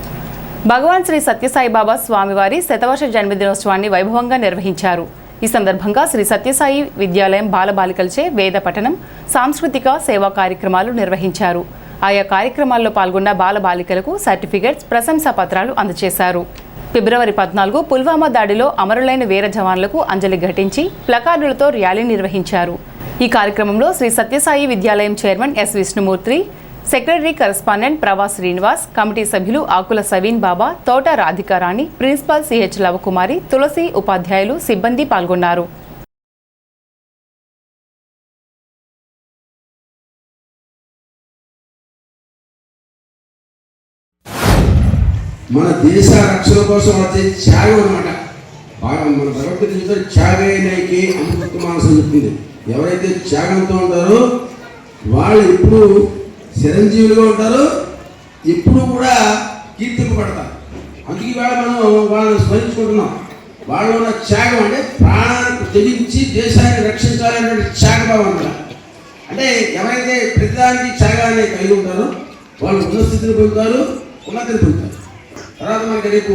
Bhagawan Sri Sathya Sai Baba స్వామివారి శతవర్ష జన్మదినోత్సవాన్ని వైభవంగా నిర్వహించారు. ఈ సందర్భంగా శ్రీ సత్యసాయి విద్యాలయం బాలబాలికలచే వేద పఠనం, సాంస్కృతిక సేవా కార్యక్రమాలు నిర్వహించారు. ఆయా కార్యక్రమాల్లో పాల్గొన్న బాలబాలికలకు సర్టిఫికెట్స్, ప్రశంసా పత్రాలు అందజేశారు. ఫిబ్రవరి 14 పుల్వామా దాడిలో అమరులైన వీర జవాన్లకు అంజలి ఘటించి ప్లకార్డులతో ర్యాలీ నిర్వహించారు. ఈ కార్యక్రమంలో Shri Sathyasai Vidyalayam chairman S Vishnumurthy, secretary correspondent Prava Srinivas, committee సభ్యులు ఆకుల సవీన్ బాబా, తోట రాధికారాణి, ప్రిన్సిపాల్ సిహెచ్ లవకుమారి, తులసి, ఉపాధ్యాయులు, సిబ్బంది పాల్గొన్నారు. మన దేశ రక్షణ కోసం వచ్చే త్యాగం అనమాట. బాగా మన భగవద్గీత త్యాగైనకి అమృతమాసం చెప్తుంది. ఎవరైతే త్యాగంతో ఉంటారో వాళ్ళు ఎప్పుడు చిరంజీవులుగా ఉంటారు, ఎప్పుడు కూడా కీర్తింపబడతారు. అందుకే ఇవాళ మనం వాళ్ళని స్మరించుకుంటున్నాం. వాళ్ళు ఉన్న త్యాగం అంటే ప్రాణానికి తెగించి దేశాన్ని రక్షించాలనే త్యాగభావం అన్నమాట. అంటే ఎవరైతే ప్రతిదానికి త్యాగాన్ని కలిగి ఉంటారో వాళ్ళు ఉన్నత స్థితిని పొందుతారు, ఉన్నతిని పొందుతారు. తర్వాత మనకి రేపు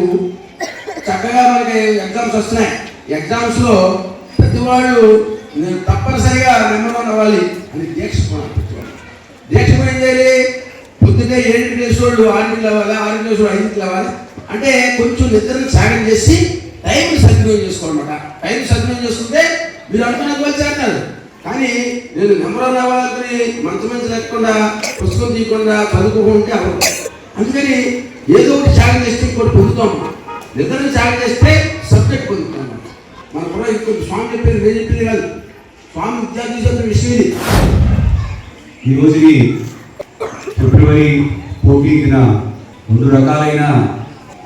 చక్కగా మనకి ఎగ్జామ్స్ వస్తున్నాయి. ఎగ్జామ్స్లో ప్రతి వాళ్ళు నేను తప్పనిసరిగా నెంబర్ 1 అవ్వాలి అని దీక్ష దీక్ష ఏం చేయాలి? పొద్దున్నే 7 లేచేవాళ్ళు 6 అవ్వాలి, 6 లేచేవాళ్ళు 5 అవ్వాలి. అంటే కొంచెం నిద్రను త్యాగం చేసి టైంని సద్వినియోగం చేసుకోవాలన్నమాట. టైం సద్వినియోగం చేసుకుంటే మీరు అనుకున్నది వాళ్ళు చేస్తారు. కానీ నేను నెంబర్ 1 అవ్వాలని మంచి లేకుండా పుస్తకం తీయకుండా చదువుకుంటే అవ్వదు. అందుకని ఏదో ఒకటి త్యాగం చేస్తే ఇంకోటి పొందుతాం. నిద్రను త్యాగం చేస్తే సబ్జెక్ట్ పొందుతాం. మన కూడా ఇంకో స్వామి చెప్పేది నేను చెప్పింది కాదు, స్వామి విద్యార్థి చెప్పిన విషయం ఇది. ఈ రోజుకి ఫిబ్రవరి 14న 2 రకాలైన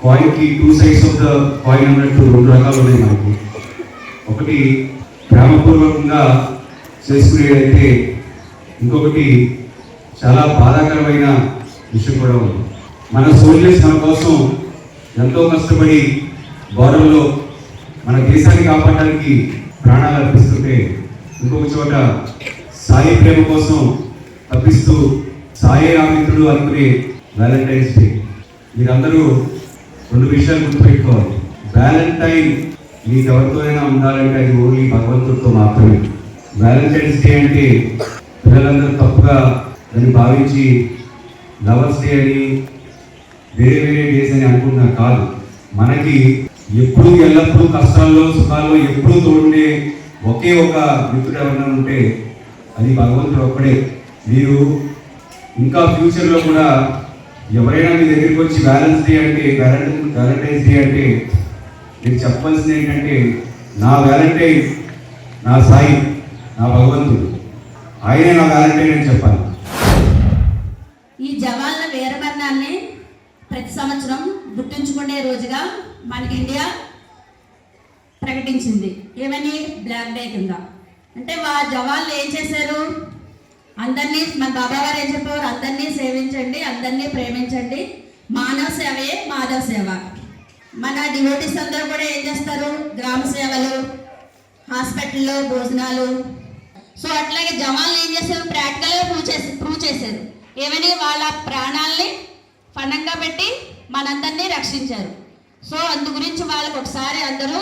కాయిన్కి 2 సైడ్స్ ఆఫ్ ద కాయిన్ అన్నట్టు 2 రకాలు ఉన్నాయి మనకు. ఒకటి ప్రేమపూర్వకంగా చేసుకునేదైతే, ఇంకొకటి చాలా బాధాకరమైన విషయం కూడా ఉంది. మన సోల్జర్స్ మన కోసం ఎంతో కష్టపడి బార్డర్లో మన దేశాన్ని కాపాడడానికి ప్రాణాలు అర్పిస్తుంటే, ఇంకొక చోట సాయి ప్రేమ కోసం తప్పిస్తూ సాయి రామిత్రుడు అనుకునే వ్యాలంటైన్స్ డే. మీరందరూ 2 విషయాలు గుర్తుపెట్టుకోవాలి. వ్యాలంటైన్ మీకు ఎవరితోనైనా ఉండాలంటే అది ఓన్లీ భగవంతుడితో మాత్రమే. వ్యాలంటైన్స్ డే అంటే పిల్లలందరూ తప్పుగా దాన్ని భావించి లవర్స్ డే అని వేరే వేరే డేస్ అని అనుకుంటున్నా. కాదు, మనకి ఎప్పుడు ఎల్లప్పుడూ కష్టాల్లో సుఖాల్లో ఎప్పుడూ తోడుండే ఒకే ఒక మిత్రుడు ఎవరైనా ఉంటే అది భగవంతుడు ఒక్కడే. మీరు ఇంకా ఫ్యూచర్లో కూడా ఎవరైనా మీ దగ్గరికి వచ్చి వ్యాలంటైన్స్ డే అంటే మీరు చెప్పాల్సింది ఏంటంటే, నా వ్యాలంటైన్ నా సాయి, నా భగవంతుడు, ఆయనే నా వ్యాలంటైన్ అని చెప్పాలి. ఈ జవాన్ల వీరమరణాన్ని ప్రతి సంవత్సరం గుర్తుంచుకునే రోజుగా మనకి ఇండియా ప్రకటించింది. ఏమని? బ్లాక్ డే కింద. అంటే జవాన్లు ఏం చేశారు? అందరినీ, మన బాబా గారు ఏం చెప్పేవారు? అందరినీ సేవించండి, అందరినీ ప్రేమించండి, మానవ సేవయే మాధవ సేవ. మన డివోటీస్ అందరూ కూడా ఏం చేస్తారు? గ్రామ సేవలు, హాస్పిటల్లో భోజనాలు. సో అట్లాగే జవాన్లు ఏం చేశారు? ప్రాక్టికల్గా ప్రూవ్ చేశారు. ఏమని? వాళ్ళ ప్రాణాలని పణంగా పెట్టి మనందరినీ రక్షించారు. సో అందు గురించి వాళ్ళకి ఒకసారి అందరూ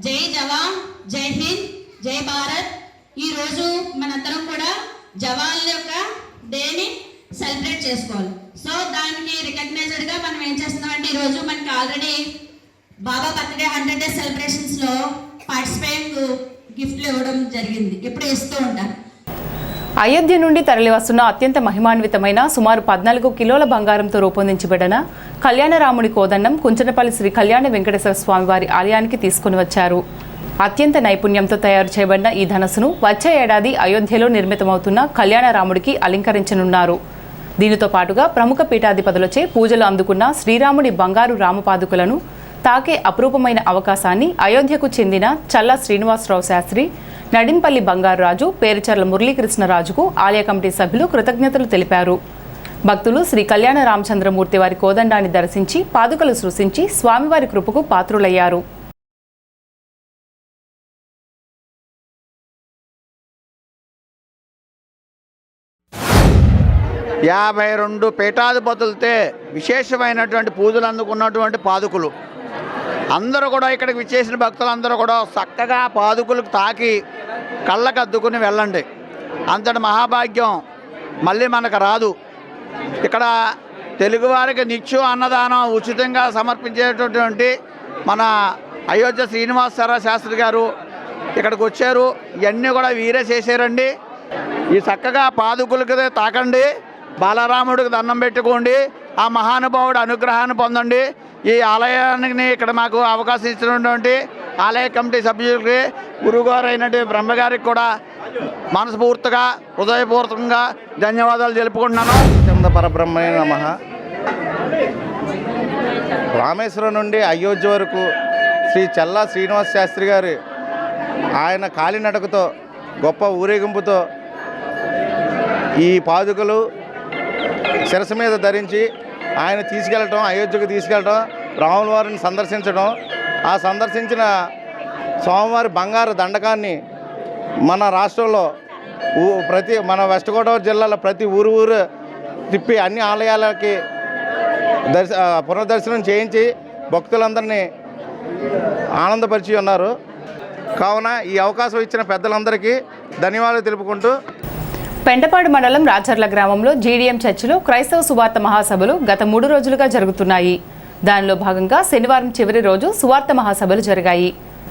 జై జవాన్, జై హింద్, జై భారత్. ఈరోజు మనందరం కూడా జవాన్ల యొక్క డేని సెలబ్రేట్ చేసుకోవాలి. సో దానికి రికగ్నైజ్డ్గా మనం ఏం చేస్తున్నామంటే, ఈరోజు మనకి ఆల్రెడీ బాబా బర్త్డే 100 days సెలబ్రేషన్స్లో పార్టిసిపేట్ గిఫ్ట్లు ఇవ్వడం జరిగింది. ఇప్పుడు ఇస్తూ ఉంటారు. అయోధ్య నుండి తరలివస్తున్న అత్యంత మహిమాన్వితమైన సుమారు 14 కిలోల బంగారంతో రూపొందించబడిన కళ్యాణరాముడి కోదండం కుంచనపల్లి శ్రీ కళ్యాణ వెంకటేశ్వర స్వామి వారి ఆలయానికి తీసుకుని వచ్చారు. అత్యంత నైపుణ్యంతో తయారు చేయబడిన ఈ ధనస్సును వచ్చే ఏడాది అయోధ్యలో నిర్మితమవుతున్న కళ్యాణరాముడికి అలంకరించనున్నారు. దీనితో పాటుగా ప్రముఖ పీఠాధిపతులచే పూజలు అందుకున్న శ్రీరాముడి బంగారు రామపాదుకలను తాకే అపురూపమైన అవకాశాన్ని అయోధ్యకు చెందిన చల్లా శ్రీనివాసరావు శాస్త్రి, నడింపల్లి బంగారురాజు, పేరుచర్ల మురళీకృష్ణరాజుకు ఆలయ కమిటీ సభ్యులు కృతజ్ఞతలు తెలిపారు. భక్తులు శ్రీ కళ్యాణ రామచంద్రమూర్తి వారి కోదండాన్ని దర్శించి పాదుకలు సృష్టించి స్వామివారి కృపకు పాత్రులయ్యారు. యాభై 52 పీఠాధిపతులతో విశేషమైనటువంటి పూజలు అందుకున్నటువంటి పాదుకులు అందరూ కూడా ఇక్కడికి విచ్చేసిన భక్తులందరూ కూడా చక్కగా పాదుకులకు తాకి కళ్ళకు అద్దుకుని వెళ్ళండి. అంతటి మహాభాగ్యం మళ్ళీ మనకు రాదు. ఇక్కడ తెలుగువారికి నిత్యం అన్నదానం ఉచితంగా సమర్పించేటటువంటి మన అయోధ్య శ్రీనివాసరావు శాస్త్రి గారు ఇక్కడికి వచ్చారు. ఇవన్నీ కూడా వీరే చేశారండి. ఈ చక్కగా పాదుకులకి తాకండి, బాలరాముడికి దండం పెట్టుకోండి, ఆ మహానుభావుడు అనుగ్రహాన్ని పొందండి. ఈ ఆలయానికి ఇక్కడ మాకు అవకాశం ఇచ్చినటువంటి ఆలయ కమిటీ సభ్యులకి, గురువుగారు అయినటువంటి బ్రహ్మగారికి కూడా మనస్ఫూర్తిగా హృదయపూర్వకంగా ధన్యవాదాలు తెలుపుకుంటున్నాను. పరబ్రహ్మణే నమః. రామేశ్వరం నుండి అయోధ్య వరకు శ్రీ చల్లా శ్రీనివాస శాస్త్రి గారు ఆయన కాలినడకతో గొప్ప ఊరేగింపుతో ఈ పాదుకలు శిరస్సు మీద ధరించి ఆయన తీసుకెళ్ళటం, అయోధ్యకు తీసుకెళ్ళటం, రాముల వారిని సందర్శించడం, ఆ సందర్శించిన స్వామివారి బంగారు దండకాన్ని మన రాష్ట్రంలో మన వెస్ట్ గోదావరి జిల్లాలో ప్రతి ఊరు తిప్పి అన్ని ఆలయాలకి పునర్దర్శనం చేయించి భక్తులందరినీ ఆనందపరిచి ఉన్నారు. కావున ఈ అవకాశం ఇచ్చిన పెద్దలందరికీ ధన్యవాదాలు తెలుపుకుంటూ పెంటపాడు మండలం రాచర్ల గ్రామంలో జీడీఎం చర్చిలో క్రైస్తవ సువార్త మహాసభలు గత 3 రోజులుగా జరుగుతున్నాయి. దానిలో భాగంగా శనివారం చివరి రోజు సువార్త మహాసభలు జరిగాయి.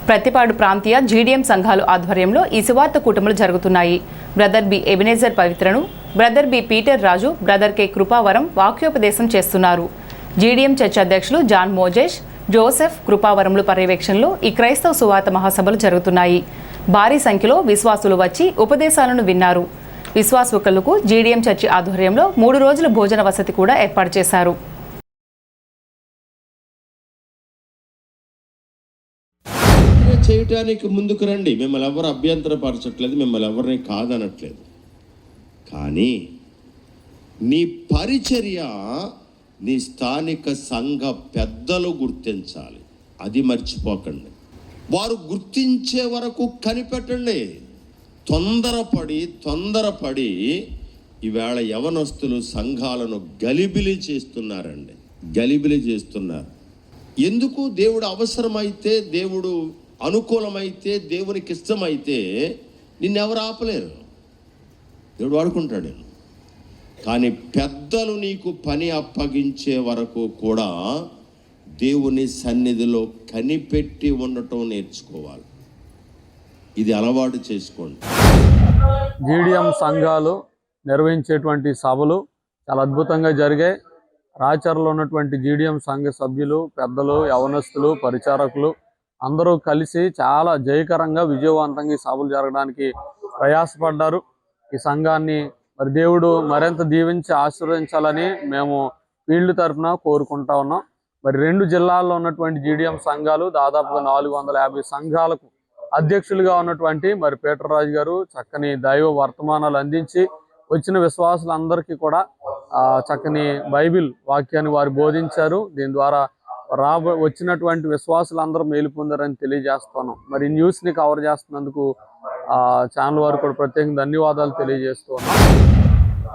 ప్రతిపాడు ప్రాంతీయ జీడీఎం సంఘాలు ఆధ్వర్యంలో ఈ సువార్త కూటములు జరుగుతున్నాయి. బ్రదర్ బి ఎబినేజర్ పవిత్రను, brother B Peter Raju, brother K Krupavaram వాక్యోపదేశం చేస్తున్నారు. జీడీఎం చర్చ్ అధ్యక్షులు జాన్ మోజేష్, జోసెఫ్ కృపావరంలు పర్యవేక్షణలో ఈ క్రైస్తవ సువార్త మహాసభలు జరుగుతున్నాయి. భారీ సంఖ్యలో విశ్వాసులు వచ్చి ఉపదేశాలను విన్నారు. విశ్వాసులకు జీడీఎం చర్చి ఆధ్వర్యంలో 3 రోజుల భోజన వసతి కూడా ఏర్పాటు చేశారు. చేయటానికి ముందుకు రండి. మిమ్మల్ని ఎవరు అభ్యంతరపరచట్లేదు, మిమ్మల్ని ఎవరిని కాదనట్లేదు. కానీ నీ పరిచర్య నీ స్థానిక సంఘ పెద్దలు గుర్తించాలి. అది మర్చిపోకండి. వారు గుర్తించే వరకు కనిపెట్టండి. తొందరపడి ఈవేళ యవనస్తులు సంఘాలను గలిబిలి చేస్తున్నారు. ఎందుకు? దేవుడు అవసరమైతే, దేవుడు అనుకూలమైతే, దేవునికి ఇష్టమైతే నిన్నెవరు ఆపలేరు. దేవుడు వాడుకుంటాడు. కానీ పెద్దలు నీకు పని అప్పగించే వరకు కూడా దేవుని సన్నిధిలో కనిపెట్టి ఉండటం నేర్చుకోవాలి. ఇది అలవాటు చేసుకోండి. జీడీఎం సంఘాలు నిర్వహించేటువంటి సభలు చాలా అద్భుతంగా జరిగాయి. రాచర్లో ఉన్నటువంటి జీడీఎం సంఘ సభ్యులు, పెద్దలు, యవనస్తులు, పరిచారకులు అందరూ కలిసి చాలా జయకరంగా విజయవంతంగా ఈ సభలు జరగడానికి ప్రయాసపడ్డారు. ఈ సంఘాన్ని మరి దేవుడు మరింత దీవించి ఆశీర్వదించాలని మేము ఫీల్డ్ తరఫున కోరుకుంటా ఉన్నాం. మరి 2 జిల్లాల్లో ఉన్నటువంటి జీడీఎం సంఘాలు దాదాపుగా 450 సంఘాలకు అధ్యక్షులుగా ఉన్నటువంటి మరి పీటర్ రాజు గారు చక్కని దైవ వర్తమానాలు అందించి వచ్చిన విశ్వాసులందరికీ కూడా చక్కని బైబిల్ వాక్యాన్ని వారు బోధించారు. దీని ద్వారా వచ్చినటువంటి విశ్వాసులందరూ మేలు పొందారని తెలియజేస్తున్నాం. మరి న్యూస్ని కవర్ చేస్తున్నందుకు ఛానల్ వారు కూడా ప్రత్యేకంగా ధన్యవాదాలు తెలియజేస్తూ ఉన్నాం.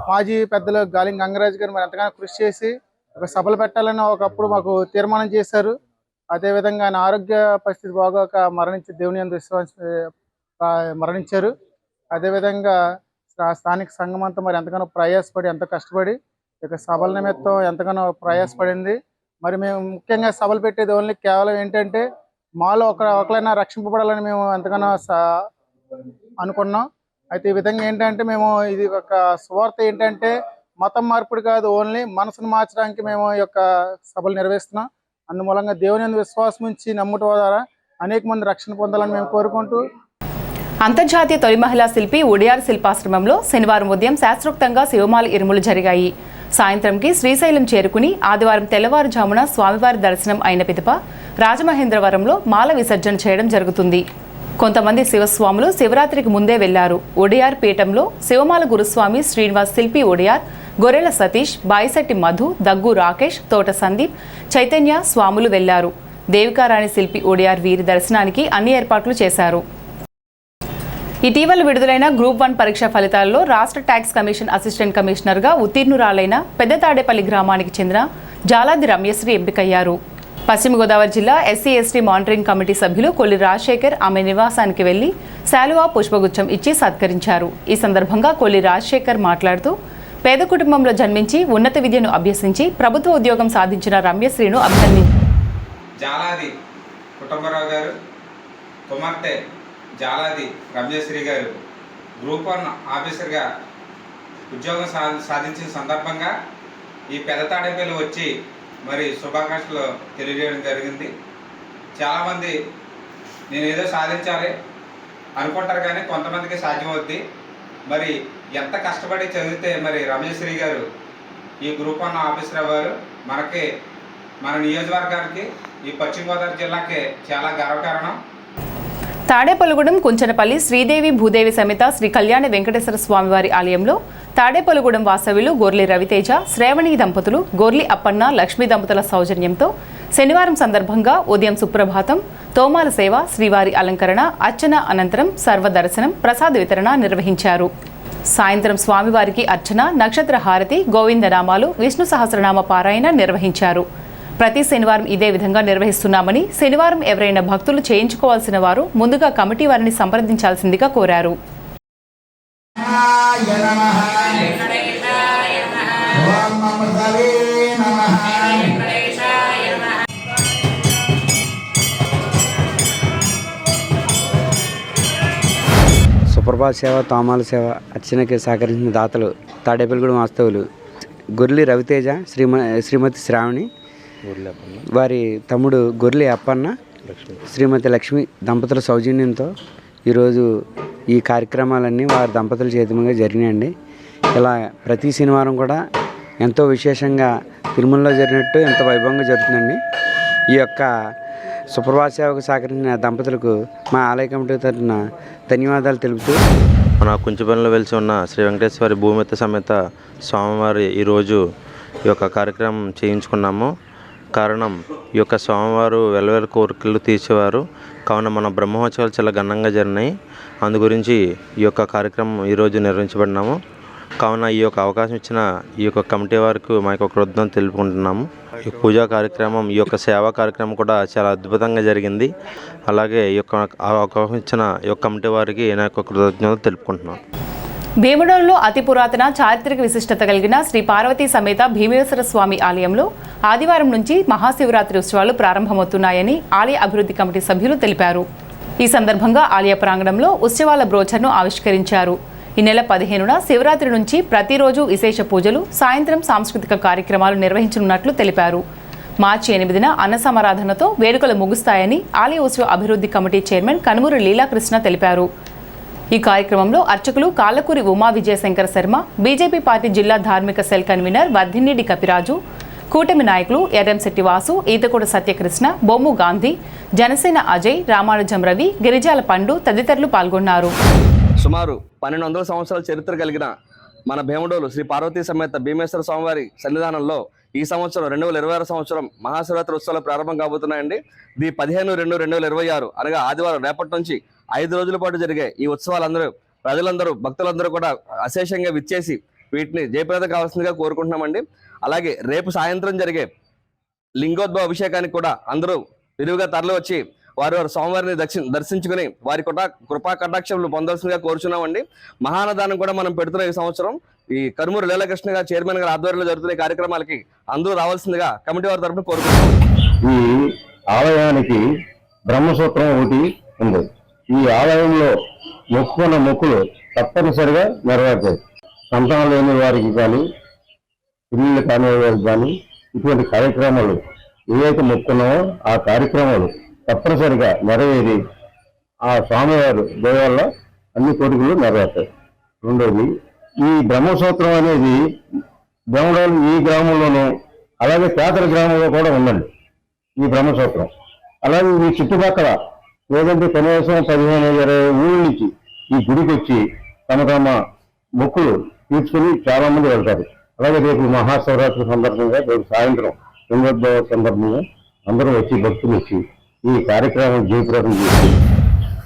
మాజీ పెద్దలు గాలింగ్ గంగరాజు గారు మరి ఎంతగానో కృషి చేసి ఒక సభలు పెట్టాలని ఒకప్పుడు మాకు తీర్మానం చేశారు. అదేవిధంగా ఆయన ఆరోగ్య పరిస్థితి బాగోక దేవుని యందు విశ్వాసం మరణించారు. అదేవిధంగా స్థానిక సంఘం అంతా మరి ఎంతగానో ప్రయాసపడి, ఎంతో కష్టపడి ఇక సభల నిమిత్తం ఎంతగానో ప్రయాసపడింది. మరి మేము ముఖ్యంగా సభలు పెట్టేది ఓన్లీ కేవలం ఏంటంటే మాలో ఒకరైనా రక్షింపబడాలని మేము ఎంతగానో అనుకున్నాం. అయితే ఈ విధంగా ఏంటంటే మేము ఇది ఒక సువార్త ఏంటంటే మతం మార్పిడి కాదు, ఓన్లీ మనసును మార్చడానికి మేము ఈ యొక్క సభలు నిర్వహిస్తున్నాం. అందుమూలంగా దేవుని యందు విశ్వాసం ఉంచి నమ్ముట ద్వారా అనేక మంది రక్షణ పొందాలని మేము కోరుకుంటూ అంతర్జాతీయ తొలి మహిళా శిల్పి ఒడియార్ శిల్పాశ్రమంలో శనివారం ఉదయం శాస్త్రోక్తంగా శివమాల ఇరుములు జరిగాయి. సాయంత్రంకి శ్రీశైలం చేరుకుని ఆదివారం తెల్లవారుజామున స్వామివారి దర్శనం అయిన పిదప రాజమహేంద్రవరంలో మాల విసర్జన చేయడం జరుగుతుంది. కొంతమంది శివస్వాములు శివరాత్రికి ముందే వెళ్లారు. ఒడియార్ పీఠంలో శివమాల గురుస్వామి శ్రీనివాస్ శిల్పి ఒడియార్, గొర్రెల సతీష్, బాయిశెట్టి మధు, దగ్గు రాకేష్, తోట సందీప్, చైతన్య స్వాములు వెళ్లారు. దేవికారాణి శిల్పి ఒడియార్ వీరి దర్శనానికి అన్ని ఏర్పాట్లు చేశారు. ఇటీవల విడుదలైన గ్రూప్ 1 పరీక్ష ఫలితాల్లో రాష్ట్ర ట్యాక్స్ కమిషన్ అసిస్టెంట్ కమిషనర్గా ఉత్తీర్ణురాలైన పెద్ద తాడేపల్లి గ్రామానికి చెందిన జాలాది రమ్యశ్రీ ఎంపికయ్యారు. పశ్చిమ గోదావరి జిల్లా ఎస్సీ ఎస్టీ మానిటరింగ్ కమిటీ సభ్యులు కొల్లి రాజశేఖర్ ఆమె నివాసానికి వెళ్లి శాలువా పుష్పగుచ్చం ఇచ్చి సత్కరించారు. ఈ సందర్భంగా కొల్లి రాజశేఖర్ మాట్లాడుతూ పేద కుటుంబంలో జన్మించి ఉన్నత విద్యను అభ్యసించి ప్రభుత్వ ఉద్యోగం సాధించిన రమ్యశ్రీను అభినందించారు. జాలాది కుటుంబరావు గారు కుమార్తె జాలాది రమ్యశ్రీ గారు గ్రూప్ 1 ఆఫీసర్గా ఉద్యోగం సాధించిన సందర్భంగా ఈ పెద్ద తాడేపల్లి వచ్చి మరి శుభాకాంక్షలు తెలియజేయడం జరిగింది. చాలామంది నేను ఏదో సాధించాలి అనుకుంటారు, కానీ కొంతమందికి సాధ్యమవుద్ది. మరి ఎంత కష్టపడి చదివితే మరి రమేశ్వరి గారు ఈ గ్రూప్ 1 ఆఫీసర్ అవ్వారు. మనకి మన నియోజకవర్గానికి ఈ పశ్చిమ గోదావరి జిల్లాకి చాలా గర్వకారణం. తాడేపల్లిగూడెం కుంచనపల్లి శ్రీదేవి భూదేవి సమేత శ్రీ కళ్యాణ వెంకటేశ్వర స్వామివారి ఆలయంలో తాడేపల్లిగూడెం వాసవ్యులు గొర్లి రవితేజ, శ్రేవణి దంపతులు, గొర్లి అప్పన్న, లక్ష్మీ దంపతుల సౌజన్యంతో శనివారం సందర్భంగా ఉదయం సుప్రభాతం, తోమాల సేవ, శ్రీవారి అలంకరణ, అర్చన అనంతరం సర్వదర్శనం, ప్రసాద వితరణ నిర్వహించారు. సాయంత్రం స్వామివారికి అర్చన, నక్షత్ర హారతి, గోవిందనామాలు, విష్ణు సహస్రనామ పారాయణ నిర్వహించారు. ప్రతి శనివారం ఇదే విధంగా నిర్వహిస్తున్నామని, శనివారం ఎవరైనా భక్తులు చేయించుకోవాల్సిన వారు ముందుగా కమిటీ వారిని సంప్రదించాల్సిందిగా కోరారు. సుప్రభాత సేవ, తోమాల సేవ, అర్చనకి సహకరించిన దాతలు తాడేపల్లిగూడెం వాస్తవులు గొర్లి రవితేజ, శ్రీమతి శ్రావణి, వారి తమ్ముడు గొర్లి అప్పన్న, శ్రీమతి లక్ష్మి దంపతుల సౌజన్యంతో ఈరోజు ఈ కార్యక్రమాలన్నీ వారి దంపతుల చేతులుగా జరిగినాయండి. ఇలా ప్రతి శనివారం కూడా ఎంతో విశేషంగా తిరుమలలో జరిగినట్టు ఎంతో వైభవంగా జరుగుతుందండి. ఈ యొక్క సుప్రభాత సేవకు సహకరించిన దంపతులకు మా ఆలయ కమిటీ తరఫున ధన్యవాదాలు తెలుపుతూ, మన కుంచపల్లిలో వెలిసి ఉన్న శ్రీ వెంకటేశ్వరి భూమిత సమేత స్వామివారి ఈరోజు ఈ యొక్క కార్యక్రమం చేయించుకున్నాము. కారణం ఈ యొక్క స్వామివారు వెలవేల కోరికలు తీర్చేవారు కావున మన బ్రహ్మోత్సవాలు చాలా ఘనంగా జరిగినాయి. అందు గురించి ఈ యొక్క కార్యక్రమం ఈరోజు నిర్వహించబడినాము. కావున ఈ యొక్క అవకాశం ఇచ్చిన ఈ యొక్క కమిటీ వారికి మా యొక్క కృతజ్ఞతలు తెలుపుకుంటున్నాము. ఈ పూజా కార్యక్రమం, ఈ యొక్క సేవా కార్యక్రమం కూడా చాలా అద్భుతంగా జరిగింది. అలాగే ఈ యొక్క అవకాశం ఇచ్చిన ఈ యొక్క కమిటీ వారికి నా యొక్క కృతజ్ఞతలు తెలుపుకుంటున్నాను. భీమడోలులో అతి పురాతన చారిత్రక విశిష్టత కలిగిన శ్రీ పార్వతీ సమేత భీమేశ్వర స్వామి ఆలయంలో ఆదివారం నుంచి మహాశివరాత్రి ఉత్సవాలు ప్రారంభమవుతున్నాయని ఆలయ అభివృద్ధి కమిటీ సభ్యులు తెలిపారు. ఈ సందర్భంగా ఆలయ ప్రాంగణంలో ఉత్సవాల బ్రోచర్ను ఆవిష్కరించారు. ఈ నెల 15న శివరాత్రి నుంచి ప్రతిరోజు విశేష పూజలు, సాయంత్రం సాంస్కృతిక కార్యక్రమాలు నిర్వహించనున్నట్లు తెలిపారు. మార్చి 8న అన్న సమారాధనతో వేడుకలు ముగుస్తాయని ఆలయ ఉత్సవ అభివృద్ధి కమిటీ చైర్మన్ కనుమూరి లీలాకృష్ణ తెలిపారు. ఈ కార్యక్రమంలో అర్చకులు కాళ్ళకూరి ఉమా విజయశంకర శర్మ, బీజేపీ పార్టీ జిల్లా ధార్మిక సెల్ కన్వీనర్ వర్ధిన్నిడి కపిరాజు, కూటమి నాయకులు ఎర్రంశెట్టి వాసు, ఈతకోట సత్యకృష్ణ, బొమ్ము గాంధీ, జనసేన అజయ్, రామానుజం రవి, గిరిజాల పండు తదితరులు పాల్గొన్నారు. సుమారు 1200 సంవత్సరాల చరిత్ర కలిగిన మన భీమడోలు శ్రీ పార్వతీ సమేత భీమేశ్వర స్వామివారి సన్నిధానంలో ఈ సంవత్సరం 2026 సంవత్సరం మహాశివరాత్రి ఉత్సవాలు ప్రారంభం కాబోతున్నాయండి. ఇది 15/2/2026 అనగా ఆదివారం రేపటి నుంచి 5 రోజుల పాటు జరిగే ఈ ఉత్సవాలందరూ ప్రజలందరూ భక్తులందరూ కూడా అశేషంగా విచ్చేసి వీటిని జయప్రదం కావాల్సిందిగా కోరుకుంటున్నామండి. అలాగే రేపు సాయంత్రం జరిగే లింగోద్భవ అభిషేకానికి కూడా అందరూ విరివిగా తరలి వచ్చి వారి స్వామివారిని దర్శించుకుని వారి కృపా కటాక్షములు పొందాల్సిందిగా కోరుచున్నామండి. మహానదానం కూడా మనం పెడుతున్న ఈ సంవత్సరం ఈ కనుమూరి లీలాకృష్ణ గారు చైర్మన్ గారి ఆధ్వర్యంలో జరుగుతున్న కార్యక్రమాలకి అందరూ రావాల్సిందిగా కమిటీ వారి తరఫున కోరుకుంటున్నాం. ఈ ఆలయానికి బ్రహ్మసూత్రం ఒకటి ఉంది. ఈ ఆలయంలో మొక్కుకున్న మొక్కులు తప్పనిసరిగా నెరవేర్తాయి. సంతానం లేని వారికి కానీ, పిల్లలు కాని వారికి కానీ ఇటువంటి కార్యక్రమాలు ఏవైతే మొక్కున్నామో ఆ కార్యక్రమాలు తప్పనిసరిగా నెరవేరి ఆ స్వామివారు దయ వల్ల అన్ని కోరికలు నెరవేరుతాయి. రెండోది, ఈ బ్రహ్మసూత్రం అనేది భీమడోలు ఈ గ్రామంలోనూ అలాగే పేదల గ్రామంలో కూడా ఉందండి ఈ బ్రహ్మసూత్రం. అలాగే ఈ చుట్టుపక్కల లేదంటే కనీసం 15-20 ఊళ్ళ నుంచి ఈ గుడికి వచ్చి తమ మొక్కులు తీర్చుకుని చాలా మంది వెళ్తారు. అలాగే రేపు మహాశివరాత్రి సందర్భంగా రేపు సాయంత్రం లింగోద్భవ సందర్భంగా అందరూ వచ్చి భక్తులు వచ్చి ఈ కార్యక్రమం జయప్రదం చేసి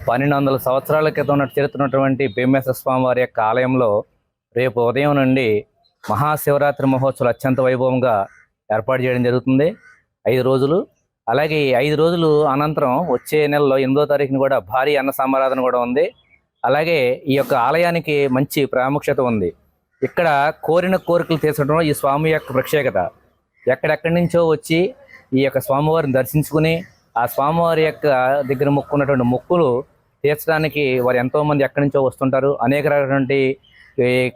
1200 సంవత్సరాల క్రితం ఉన్న చరిత్ర ఉన్నటువంటి భీమేశ్వర స్వామి వారి యొక్క ఆలయంలో రేపు ఉదయం నుండి మహాశివరాత్రి మహోత్సవాలు అత్యంత వైభవంగా ఏర్పాటు చేయడం జరుగుతుంది. 5 రోజులు. అలాగే 5 రోజులు అనంతరం వచ్చే నెలలో 8వ తారీఖున కూడా భారీ అన్న సమారాధన కూడా ఉంది. అలాగే ఈ యొక్క ఆలయానికి మంచి ప్రాముఖ్యత ఉంది. ఇక్కడ కోరిన కోరికలు తీర్చడం ఈ స్వామి యొక్క ప్రత్యేకత. ఎక్కడెక్కడి నుంచో వచ్చి ఈ యొక్క స్వామివారిని దర్శించుకుని ఆ స్వామివారి యొక్క దగ్గర మొక్కున్నటువంటి మొక్కులు తీర్చడానికి వారు ఎంతోమంది ఎక్కడి నుంచో వస్తుంటారు. అనేక రకమైనటువంటి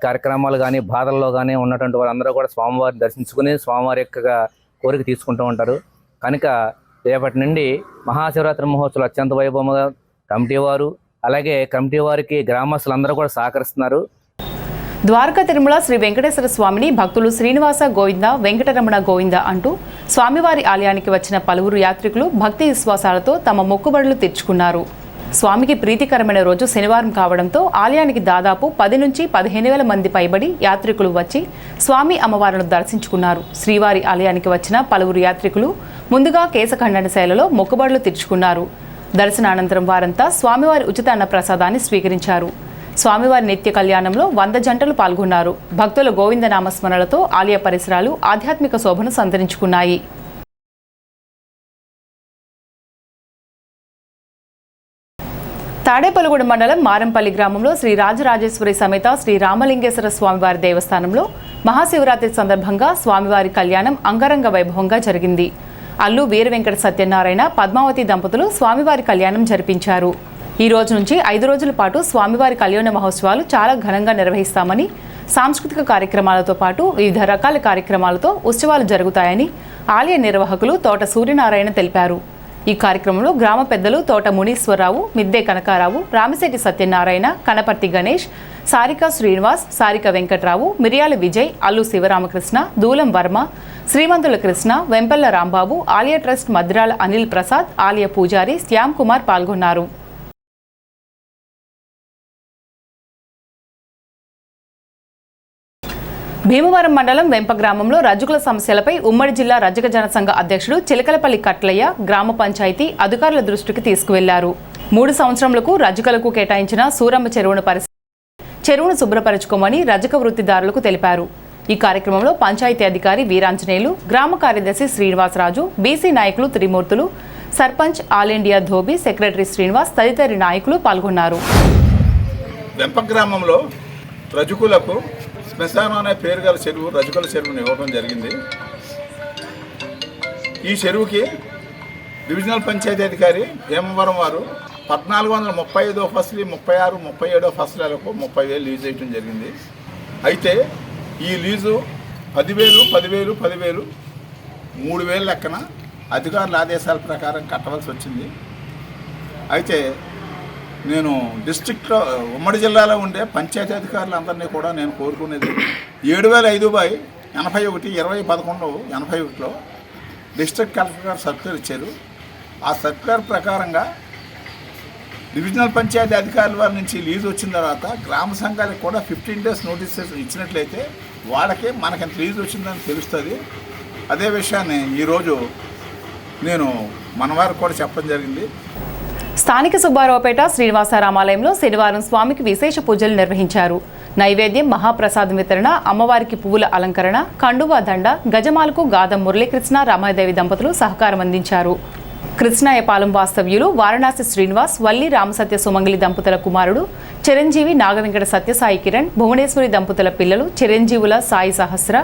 కార్యక్రమాలు కానీ బాధల్లో కానీ ఉన్నటువంటి వారందరూ కూడా స్వామివారిని దర్శించుకుని స్వామివారి యొక్క కోరిక తీసుకుంటూ ఉంటారు. కనుక రేపటి నుండి మహాశివరాత్రి మహోత్సవాలు అత్యంత వైభవంగా కమిటీ వారు అలాగే కమిటీ వారికి గ్రామస్తులందరూ కూడా సహకరిస్తున్నారు. ద్వారకా తిరుమల శ్రీ వెంకటేశ్వర స్వామిని భక్తులు శ్రీనివాస గోవింద, వెంకటరమణ గోవింద అంటూ స్వామివారి ఆలయానికి వచ్చిన పలువురు యాత్రికులు భక్తి విశ్వాసాలతో తమ మొక్కుబడులు తీర్చుకున్నారు. స్వామికి ప్రీతికరమైన రోజు శనివారం కావడంతో ఆలయానికి దాదాపు 10 నుంచి 15,000 మంది పైబడి యాత్రికులు వచ్చి స్వామి అమ్మవారిని దర్శించుకున్నారు. శ్రీవారి ఆలయానికి వచ్చిన పలువురు యాత్రికులు ముందుగా కేశఖండన శైలిలో మొక్కుబడులు తీర్చుకున్నారు. దర్శనానంతరం వారంతా స్వామివారి ఉచిత అన్న ప్రసాదాన్ని స్వీకరించారు. స్వామివారి నిత్య కళ్యాణంలో 100 జంటలు పాల్గొన్నారు. భక్తుల గోవిందనామస్మరణలతో ఆలయ పరిసరాలు ఆధ్యాత్మిక శోభను సంతరించుకున్నాయి. తాడేపల్లిగూడెం మండలం మారంపల్లి గ్రామంలో శ్రీ రాజరాజేశ్వరి సమేత శ్రీ రామలింగేశ్వర స్వామివారి దేవస్థానంలో మహాశివరాత్రి సందర్భంగా స్వామివారి కళ్యాణం అంగరంగ వైభవంగా జరిగింది. అల్లు వీర వెంకట సత్యనారాయణ పద్మావతి దంపతులు స్వామివారి కళ్యాణం జరిపించారు. ఈ రోజు నుంచి 5 రోజుల పాటు స్వామివారి కళ్యాణ మహోత్సవాలు చాలా ఘనంగా నిర్వహిస్తామని, సాంస్కృతిక కార్యక్రమాలతో పాటు వివిధ రకాల కార్యక్రమాలతో ఉత్సవాలు జరుగుతాయని ఆలయ నిర్వాహకులు తోట సూర్యనారాయణ తెలిపారు. ఈ కార్యక్రమంలో గ్రామ పెద్దలు తోట మునీశ్వరరావు, మిద్దే కనకారావు, రామిశెట్టి సత్యనారాయణ, కనపర్తి గణేష్, సారిక శ్రీనివాస్, సారిక వెంకట్రావు, మిర్యాల విజయ్, అల్లు శివరామకృష్ణ, దూలం వర్మ, శ్రీమంతుల కృష్ణ, వెంపల్ల రాంబాబు, ఆలయ ట్రస్ట్ మద్రాల అనిల్ ప్రసాద్, ఆలయ పూజారి శ్యామ్ కుమార్ పాల్గొన్నారు. భీమవరం మండలం వెంప గ్రామంలో రజకుల సమస్యలపై ఉమ్మడి జిల్లా రజక జనసంఘ అధ్యక్షుడు చిలకలపల్లి కట్లయ్య గ్రామ పంచాయతీ అధికారుల దృష్టికి తీసుకువెళ్లారు. 3 సంవత్సరములకు రజకులకు కేటాయించిన సూరమ్మ చెరువును శుభ్రపరచుకోమని రజక వృత్తిదారులకు తెలిపారు. ఈ కార్యక్రమంలో పంచాయతీ అధికారి వీరాంజనేయులు, గ్రామ కార్యదర్శి శ్రీనివాసరాజు, బీసీ నాయకులు Trimurthulu, sarpanch all India Dhobi, secretary Srinivas తదితర నాయకులు పాల్గొన్నారు. వెంప గ్రామంలో రజకులకు శ్మశానం అనే పేరు గల చెరువు, రజకుల చెరువుని ఇవ్వడం జరిగింది. ఈ చెరువుకి డివిజనల్ పంచాయతీ అధికారి భీమవరం వారు 1435వ ఫసలి, 36, 37వ ఫసలాలకు 30,000 లీజు చేయడం జరిగింది. అయితే ఈ లీజు 10,000, 10,000, 10,000, 3,000 లెక్కన అధికారుల ఆదేశాల ప్రకారం కట్టవలసి వచ్చింది. అయితే నేను డిస్ట్రిక్ట్లో ఉమ్మడి జిల్లాలో ఉండే పంచాయతీ అధికారులందరినీ కూడా నేను కోరుకునేది 7,581, 20/11/81లో డిస్ట్రిక్ట్ కలెక్టర్ గారు సర్క్యులర్ ఇచ్చారు. ఆ సర్క్యులర్ ప్రకారంగా డివిజనల్ పంచాయతీ అధికారుల వారి నుంచి లీజు వచ్చిన తర్వాత గ్రామ సంఘాలకు కూడా 15 days నోటీసెస్ ఇచ్చినట్లయితే వాళ్ళకి మనకి లీజు వచ్చిందని తెలుస్తుంది. అదే విషయాన్ని ఈరోజు నేను మనవారికి కూడా చెప్పడం జరిగింది. స్థానిక సుబ్బారావుపేట శ్రీనివాసరామాలయంలో శనివారం స్వామికి విశేష పూజలు నిర్వహించారు. నైవేద్యం, మహాప్రసాదం వితరణ, అమ్మవారికి పువ్వుల అలంకరణ, కండువా దండ, గజమాలకు గాదం మురళీకృష్ణ రామాదేవి దంపతులు సహకారం అందించారు. కృష్ణాయపాలెం వాస్తవ్యులు వారణాసి శ్రీనివాస్, వల్లి రామసత్య సుమంగళి దంపతుల కుమారుడు చిరంజీవి, నాగవెంకట సత్యసాయి కిరణ్, భువనేశ్వరి దంపతుల పిల్లలు చిరంజీవుల సాయి సహస్ర,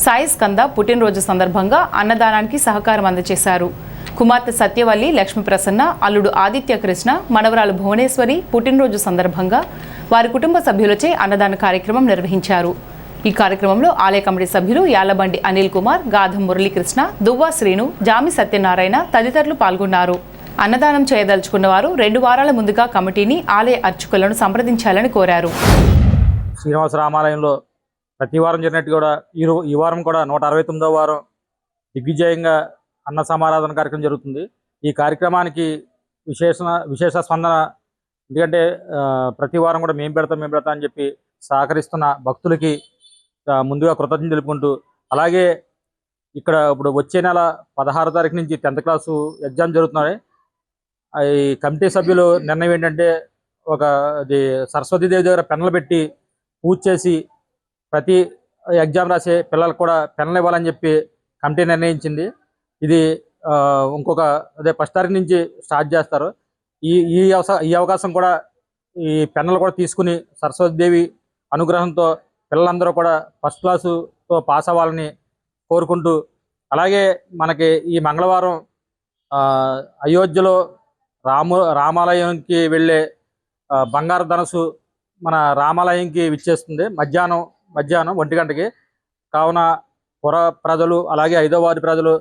సాయి స్కంద పుట్టినరోజు సందర్భంగా అన్నదానానికి సహకారం అందజేశారు. కుమార్తె సత్యవల్లి, లక్ష్మీ ప్రసన్న, అల్లుడు ఆదిత్య కృష్ణ, మనవరాలు భువనేశ్వరి పుట్టినరోజు సందర్భంగా వారి కుటుంబ సభ్యులచే అన్నదాన కార్యక్రమం నిర్వహించారు. ఈ కార్యక్రమంలో ఆలయ కమిటీ సభ్యులు యాలబండి అనిల్ కుమార్, గాధం మురళీకృష్ణ, దువ్వా శ్రీను, జామి సత్యనారాయణ తదితరులు పాల్గొన్నారు. అన్నదానం చేయదలుచుకున్న వారు 2 వారాల ముందుగా కమిటీని, ఆలయ అర్చకులను సంప్రదించాలని కోరారు. శ్రీనివాస రామాలయంలో ప్రతి వారం జరిగినట్టు కూడా ఈ వారం కూడా 169వ వారం దిగ్విజయంగా అన్న సమారాధన కార్యక్రమం జరుగుతుంది. ఈ కార్యక్రమానికి విశేష స్పందన. ఎందుకంటే ప్రతి వారం కూడా మేము పెడతాం అని చెప్పి సహకరిస్తున్న భక్తులకి ముందుగా కృతజ్ఞతలు తెలుపుకుంటూ, అలాగే ఇక్కడ ఇప్పుడు వచ్చే నెల 16వ తారీఖు నుంచి 10th క్లాసు ఎగ్జామ్ జరుగుతున్నాయి. ఈ కమిటీ సభ్యులు నిర్ణయం ఏంటంటే సరస్వతీదేవి దగ్గర పెన్నులు పెట్టి పూజ చేసి ప్రతి ఎగ్జామ్ రాసే పిల్లలకు కూడా పెన్నులు ఇవ్వాలని చెప్పి కమిటీ నిర్ణయించింది. ఇది ఇంకొక 1st తారీఖు నుంచి స్టార్ట్ చేస్తారు. ఈ అవకాశం కూడా ఈ పెన్నులు కూడా తీసుకుని సరస్వతీదేవి అనుగ్రహంతో పిల్లలందరూ కూడా 1st క్లాసుతో పాస్ అవ్వాలని కోరుకుంటూ, అలాగే మనకి ఈ మంగళవారం అయోధ్యలో రామాలయంకి వెళ్ళే బంగారు ధనస్సు మన రామాలయంకి విచ్చేస్తుంది మధ్యాహ్నం 1 గంటకి. కావున పుర ప్రజలు అలాగే 5వ వార్డు ప్రజలు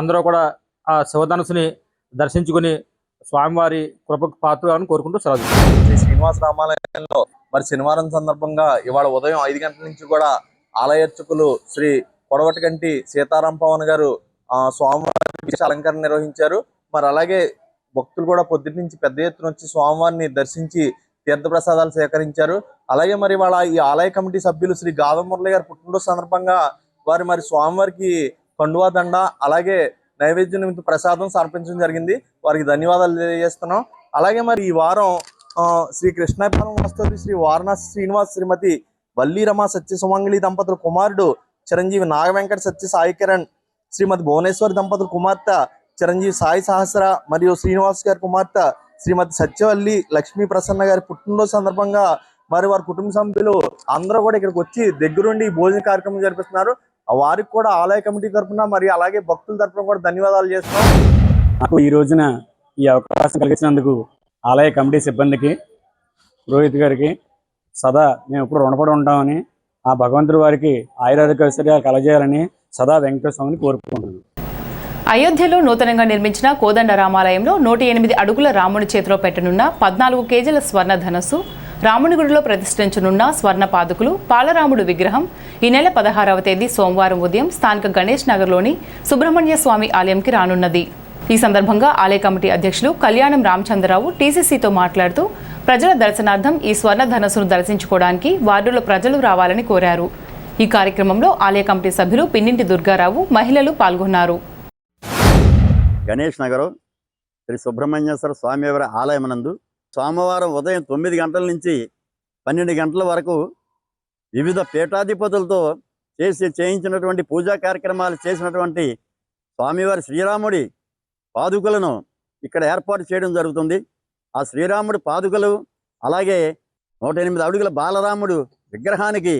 అందరూ కూడా ఆ శివధనుసుని దర్శించుకుని స్వామివారి కృపకు పాత్రలను కోరుకుంటూ సెలవు. శ్రీ శ్రీనివాస రామాలయంలో మరి శనివారం సందర్భంగా ఇవాళ ఉదయం 5 గంటల నుంచి కూడా ఆలయార్చకులు శ్రీ పొడవటిగంటి సీతారాం పవన్ గారు స్వామివారికి అలంకరణ నిర్వహించారు. మరి అలాగే భక్తులు కూడా పొద్దుటి నుంచి పెద్ద ఎత్తున వచ్చి స్వామివారిని దర్శించి తీర్థప్రసాదాలు సేకరించారు. అలాగే మరి వాళ్ళ ఈ ఆలయ కమిటీ సభ్యులు శ్రీ గాదం మురళి గారి పుట్టినరోజు సందర్భంగా వారు మరి స్వామివారికి కండువా దండ అలాగే నైవేద్యం నిమిత్తం ప్రసాదం సమర్పించడం జరిగింది. వారికి ధన్యవాదాలు తెలియజేస్తున్నాం. అలాగే మరి ఈ వారం శ్రీ కృష్ణాపురం వాస్తవ్యులు శ్రీ వారణాసి శ్రీనివాస్ శ్రీమతి వల్లీరమ సత్య సుమంగళి దంపతుల కుమారుడు చిరంజీవి నాగవెంకట సత్య సాయి కిరణ్, శ్రీమతి భువనేశ్వరి దంపతుల కుమార్తె చిరంజీవి సాయి సహస్ర మరియు శ్రీనివాస్ గారి కుమార్తె శ్రీమతి సత్యవల్లి లక్ష్మీ ప్రసన్న గారి పుట్టినరోజు సందర్భంగా మరి వారి కుటుంబ సభ్యులు అందరూ కూడా ఇక్కడికి వచ్చి దగ్గరుండి భోజన కార్యక్రమం జరిపిస్తున్నారు. వారికి కూడా ఆలయ కమిటీ తరఫున మరి అలాగే భక్తుల తరఫున కూడా ధన్యవాదాలు చేస్తున్నాం. నాకు ఈ రోజున ఈ అవకాశం కలిగించినందుకు ఆలయ కమిటీ సిబ్బందికి, రోహిత్ గారికి సదా మేము ఎప్పుడు రుణపడి ఉంటామని, ఆ భగవంతుడి వారికి ఆయురారోగ్య కలజేయాలని సదా వెంకటేశ్వర స్వామిని కోరుకుంటున్నాను. అయోధ్యలో నూతనంగా నిర్మించిన కోదండ రామాలయంలో 108 అడుగుల రాముని చేతిలో పెట్టనున్న 14 కేజీల స్వర్ణ ధనస్సు, రాముని గుడిలో ప్రతిష్ఠించనున్న స్వర్ణ పాదుకులు, పాలరాముడు విగ్రహం ఈ నెల 16వ తేదీ సోమవారం ఉదయం స్థానిక గణేష్ నగర్లోని సుబ్రహ్మణ్య స్వామి ఆలయంకి రానున్నది. ఈ సందర్భంగా ఆలయ కమిటీ అధ్యక్షులు కళ్యాణం రామచంద్రరావు టీసీసీతో మాట్లాడుతూ ప్రజల దర్శనార్థం ఈ స్వర్ణ ధనస్సును దర్శించుకోవడానికి వార్డులో ప్రజలు రావాలని కోరారు. ఈ కార్యక్రమంలో ఆలయ కమిటీ సభ్యులు పిన్నింటి దుర్గారావు, మహిళలు పాల్గొన్నారు. గణేష్ నగరు శ్రీ సుబ్రహ్మణ్యేశ్వర స్వామివారి ఆలయమనందు సోమవారం ఉదయం 9 గంటల నుంచి 12 గంటల వరకు వివిధ పీఠాధిపతులతో చేయించినటువంటి పూజా కార్యక్రమాలు చేసినటువంటి స్వామివారి శ్రీరాముడి పాదుకలను ఇక్కడ ఏర్పాటు చేయడం జరుగుతుంది. ఆ శ్రీరాముడి పాదుకలు అలాగే 108 అడుగుల బాలరాముడు విగ్రహానికి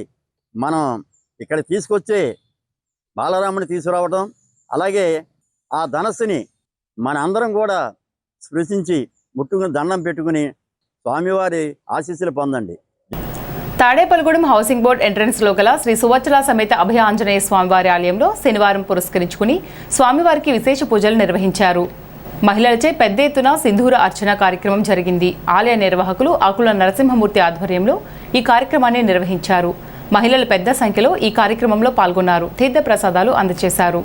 మనం ఇక్కడ తీసుకొచ్చే బాలరాముని తీసుకురావడం, అలాగే ఆ ధనస్సుని మన అందరం కూడా స్పృశించి ముట్టుకుని దండం పెట్టుకుని స్వామివారి ఆశీస్సులు పొందండి. తాడేపల్లిగూడెం హౌసింగ్ బోర్డ్ ఎంట్రన్స్ లో గల శ్రీ సువచ్చల సమేత అభయ ఆంజనేయ స్వామివారి ఆలయంలో శనివారం పురస్కరించుకుని స్వామివారికి విశేష పూజలు నిర్వహించారు. మహిళలచే పెద్ద ఎత్తున సింధూర అర్చన కార్యక్రమం జరిగింది. ఆలయ నిర్వాహకులు ఆకుల నరసింహమూర్తి ఆధ్వర్యంలో ఈ కార్యక్రమాన్ని నిర్వహించారు. మహిళలు పెద్ద సంఖ్యలో ఈ కార్యక్రమంలో పాల్గొన్నారు. తీర్థ ప్రసాదాలు అందజేశారు.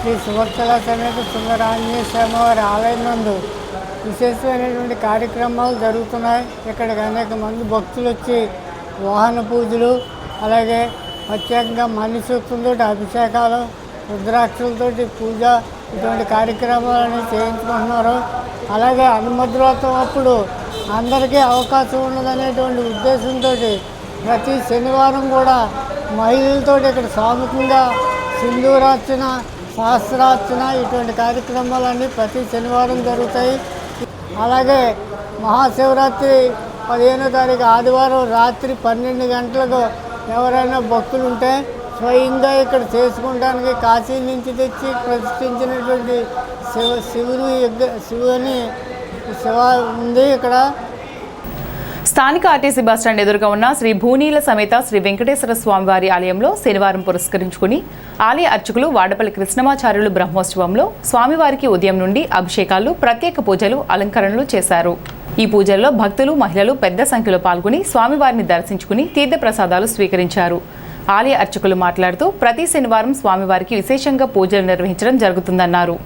శ్రీ సువచ్చల సమేత సుందరాంజనేయ స్వామివారి ఆలయం నందు విశేషమైనటువంటి కార్యక్రమాలు జరుగుతున్నాయి. ఇక్కడికి అనేక మంది భక్తులు వచ్చి వాహన పూజలు, అలాగే ప్రత్యేకంగా మన్ని సూక్తంతో అభిషేకాలు, రుద్రాక్షలతోటి పూజ, ఇటువంటి కార్యక్రమాలని చేయించుకుంటున్నారు. అలాగే హనుమద్రోత్సవం అప్పుడు అందరికీ అవకాశం ఉన్నదనేటువంటి ఉద్దేశంతో ప్రతి శనివారం కూడా మహిళలతో ఇక్కడ సాముఖంగా సింధూరార్చన, సహస్రార్చన ఇటువంటి కార్యక్రమాలన్నీ ప్రతి శనివారం జరుగుతాయి. అలాగే మహాశివరాత్రి 15వ తారీఖు ఆదివారం రాత్రి 12 గంటలకు ఎవరైనా భక్తులు ఉంటే స్వయంగా ఇక్కడ చేసుకుంటానికి కాశీ నుంచి తెచ్చి ప్రతిష్ఠించినటువంటి శివుని ఉంది. ఇక్కడ స్థానిక ఆర్టీసీ బస్టాండ్ ఎదురుగా ఉన్న శ్రీ భూనీల సమేత శ్రీ వెంకటేశ్వర స్వామివారి ఆలయంలో శనివారం పురస్కరించుకుని ఆలయ అర్చకులు వాడపల్లి కృష్ణమాచార్యులు బ్రహ్మోత్సవంలో స్వామివారికి ఉదయం నుండి అభిషేకాలు, ప్రత్యేక పూజలు, అలంకరణలు చేశారు. ఈ పూజల్లో భక్తులు, మహిళలు పెద్ద సంఖ్యలో పాల్గొని స్వామివారిని దర్శించుకుని తీర్థ ప్రసాదాలు స్వీకరించారు. ఆలయ అర్చకులు మాట్లాడుతూ ప్రతి శనివారం స్వామివారికి విశేషంగా పూజలు నిర్వహించడం జరుగుతుందన్నారు.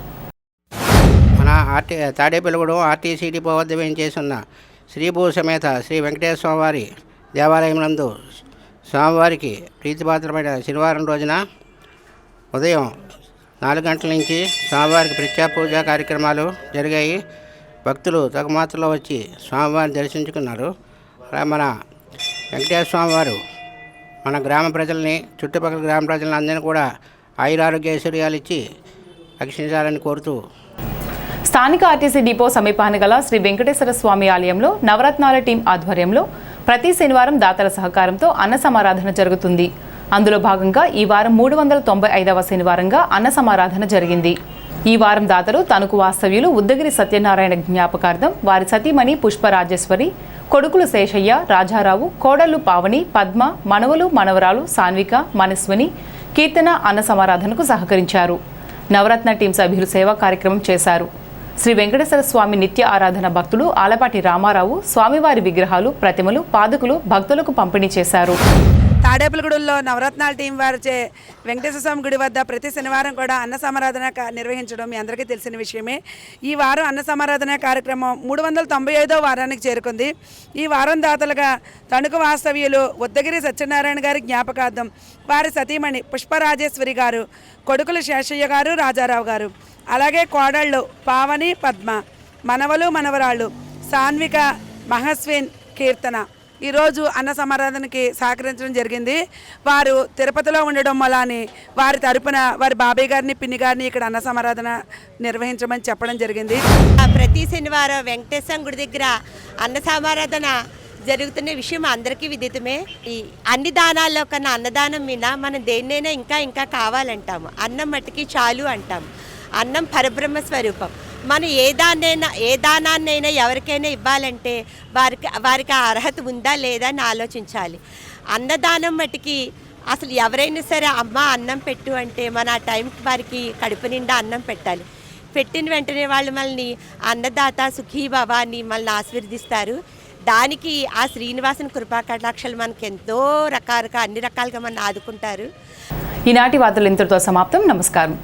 మన తాడేపల్లిగూడెం ఆర్టీసీ డిపో వద్ద వేయించేస్తున్న శ్రీభూ సమేత శ్రీ వెంకటేశ్వర స్వామివారి దేవాలయం నందు స్వామివారికి ప్రీతిపాత్రమైన శనివారం రోజున ఉదయం 4 గంటల నుంచి స్వామివారికి ప్రత్యేక పూజా కార్యక్రమాలు జరిగాయి. భక్తులు తగుమాత్రలో వచ్చి స్వామివారిని దర్శించుకున్నారు. మన వెంకటేశ్వర స్వామివారు మన గ్రామ ప్రజల్ని, చుట్టుపక్కల గ్రామ ప్రజలను అందరినీ కూడా ఆయురారోగ్య ఐశ్వర్యాలు ఇచ్చి రక్షించాలని కోరుతూ స్థానిక ఆర్టీసీ డిపో సమీపాన గల శ్రీ వెంకటేశ్వర స్వామి ఆలయంలో నవరత్నాల టీం ఆధ్వర్యంలో ప్రతి శనివారం దాతల సహకారంతో అన్న సమారాధన జరుగుతుంది. అందులో భాగంగా ఈ వారం 395వ శనివారంగా అన్న సమారాధన జరిగింది. ఈ వారం దాతలు తణుకు వాస్తవ్యులు ఉద్దగిరి సత్యనారాయణ జ్ఞాపకార్థం వారి సతీమణి పుష్పరాజేశ్వరి, కొడుకులు శేషయ్య, రాజారావు, కోడళ్లు పావని, పద్మ, మనవలు, మనవరాలు సాన్విక, మనస్విని, కీర్తన అన్న సమారాధనకు సహకరించారు. నవరత్న టీం సభ్యులు సేవా కార్యక్రమం చేశారు. శ్రీ వెంకటేశ్వర స్వామి నిత్య ఆరాధన భక్తులు ఆలపాటి రామారావు స్వామివారి విగ్రహాలు, ప్రతిమలు, పాదుకులు భక్తులకు పంపిణీ చేశారు. తాడేపల్లిగూడెంలో నవరత్నాల టీం వారిచే వెంకటేశ్వర స్వామి గుడి వద్ద ప్రతి శనివారం కూడా అన్న సమారాధన నిర్వహించడం మీ అందరికీ తెలిసిన విషయమే. ఈ వారం అన్న సమారాధన కార్యక్రమం 395వ వారానికి చేరుకుంది. ఈ వారం దాతలుగా తణుకు వాస్తవ్యులు ఉద్దగిరి సత్యనారాయణ గారి జ్ఞాపకార్థం వారి సతీమణి పుష్పరాజేశ్వరి గారు, కొడుకులు శేషయ్య గారు, రాజారావు గారు, అలాగే కోడళ్ళు పావని, పద్మ, మనవలు మనవరాళ్ళు సాన్విక, మహస్విన్, కీర్తన ఈరోజు అన్న సమారాధనకి సహకరించడం జరిగింది. వారు తిరుపతిలో ఉండడం వల్ల వారి తరపున వారి బాబాయ్ గారిని, పిన్ని గారిని ఇక్కడ అన్న సమారాధన నిర్వహించమని చెప్పడం జరిగింది. ప్రతి శనివారం వెంకటేశ్వర గుడి దగ్గర అన్న సమారాధన జరుగుతున్న విషయం అందరికీ విదితమే. ఈ అన్ని దానాల్లో కన్నా అన్నదానం మీద మనం దేన్నైనా ఇంకా ఇంకా కావాలంటాము. అన్నం మట్టుకి చాలు అంటాము. అన్నం పరబ్రహ్మ స్వరూపం. మనం ఏ దానాన్నైనా ఎవరికైనా ఇవ్వాలంటే వారికి ఆ అర్హత ఉందా లేదా అని ఆలోచించాలి. అన్నదానం మట్టుకి అసలు ఎవరైనా సరే అమ్మ అన్నం పెట్టు అంటే మన ఆ టైంకి వారికి కడుపు నిండా అన్నం పెట్టాలి. పెట్టిన వెంటనే వాళ్ళు మనల్ని అన్నదాత సుఖీభవ అని మనల్ని ఆశీర్వదిస్తారు. దానికి ఆ శ్రీనివాసుని కృపా కటాక్షలు మనకు ఎంతో అన్ని రకాలుగా మనల్ని ఆదుకుంటారు. ఈనాటి వార్తలు ఇంతటితో సమాప్తం. నమస్కారం.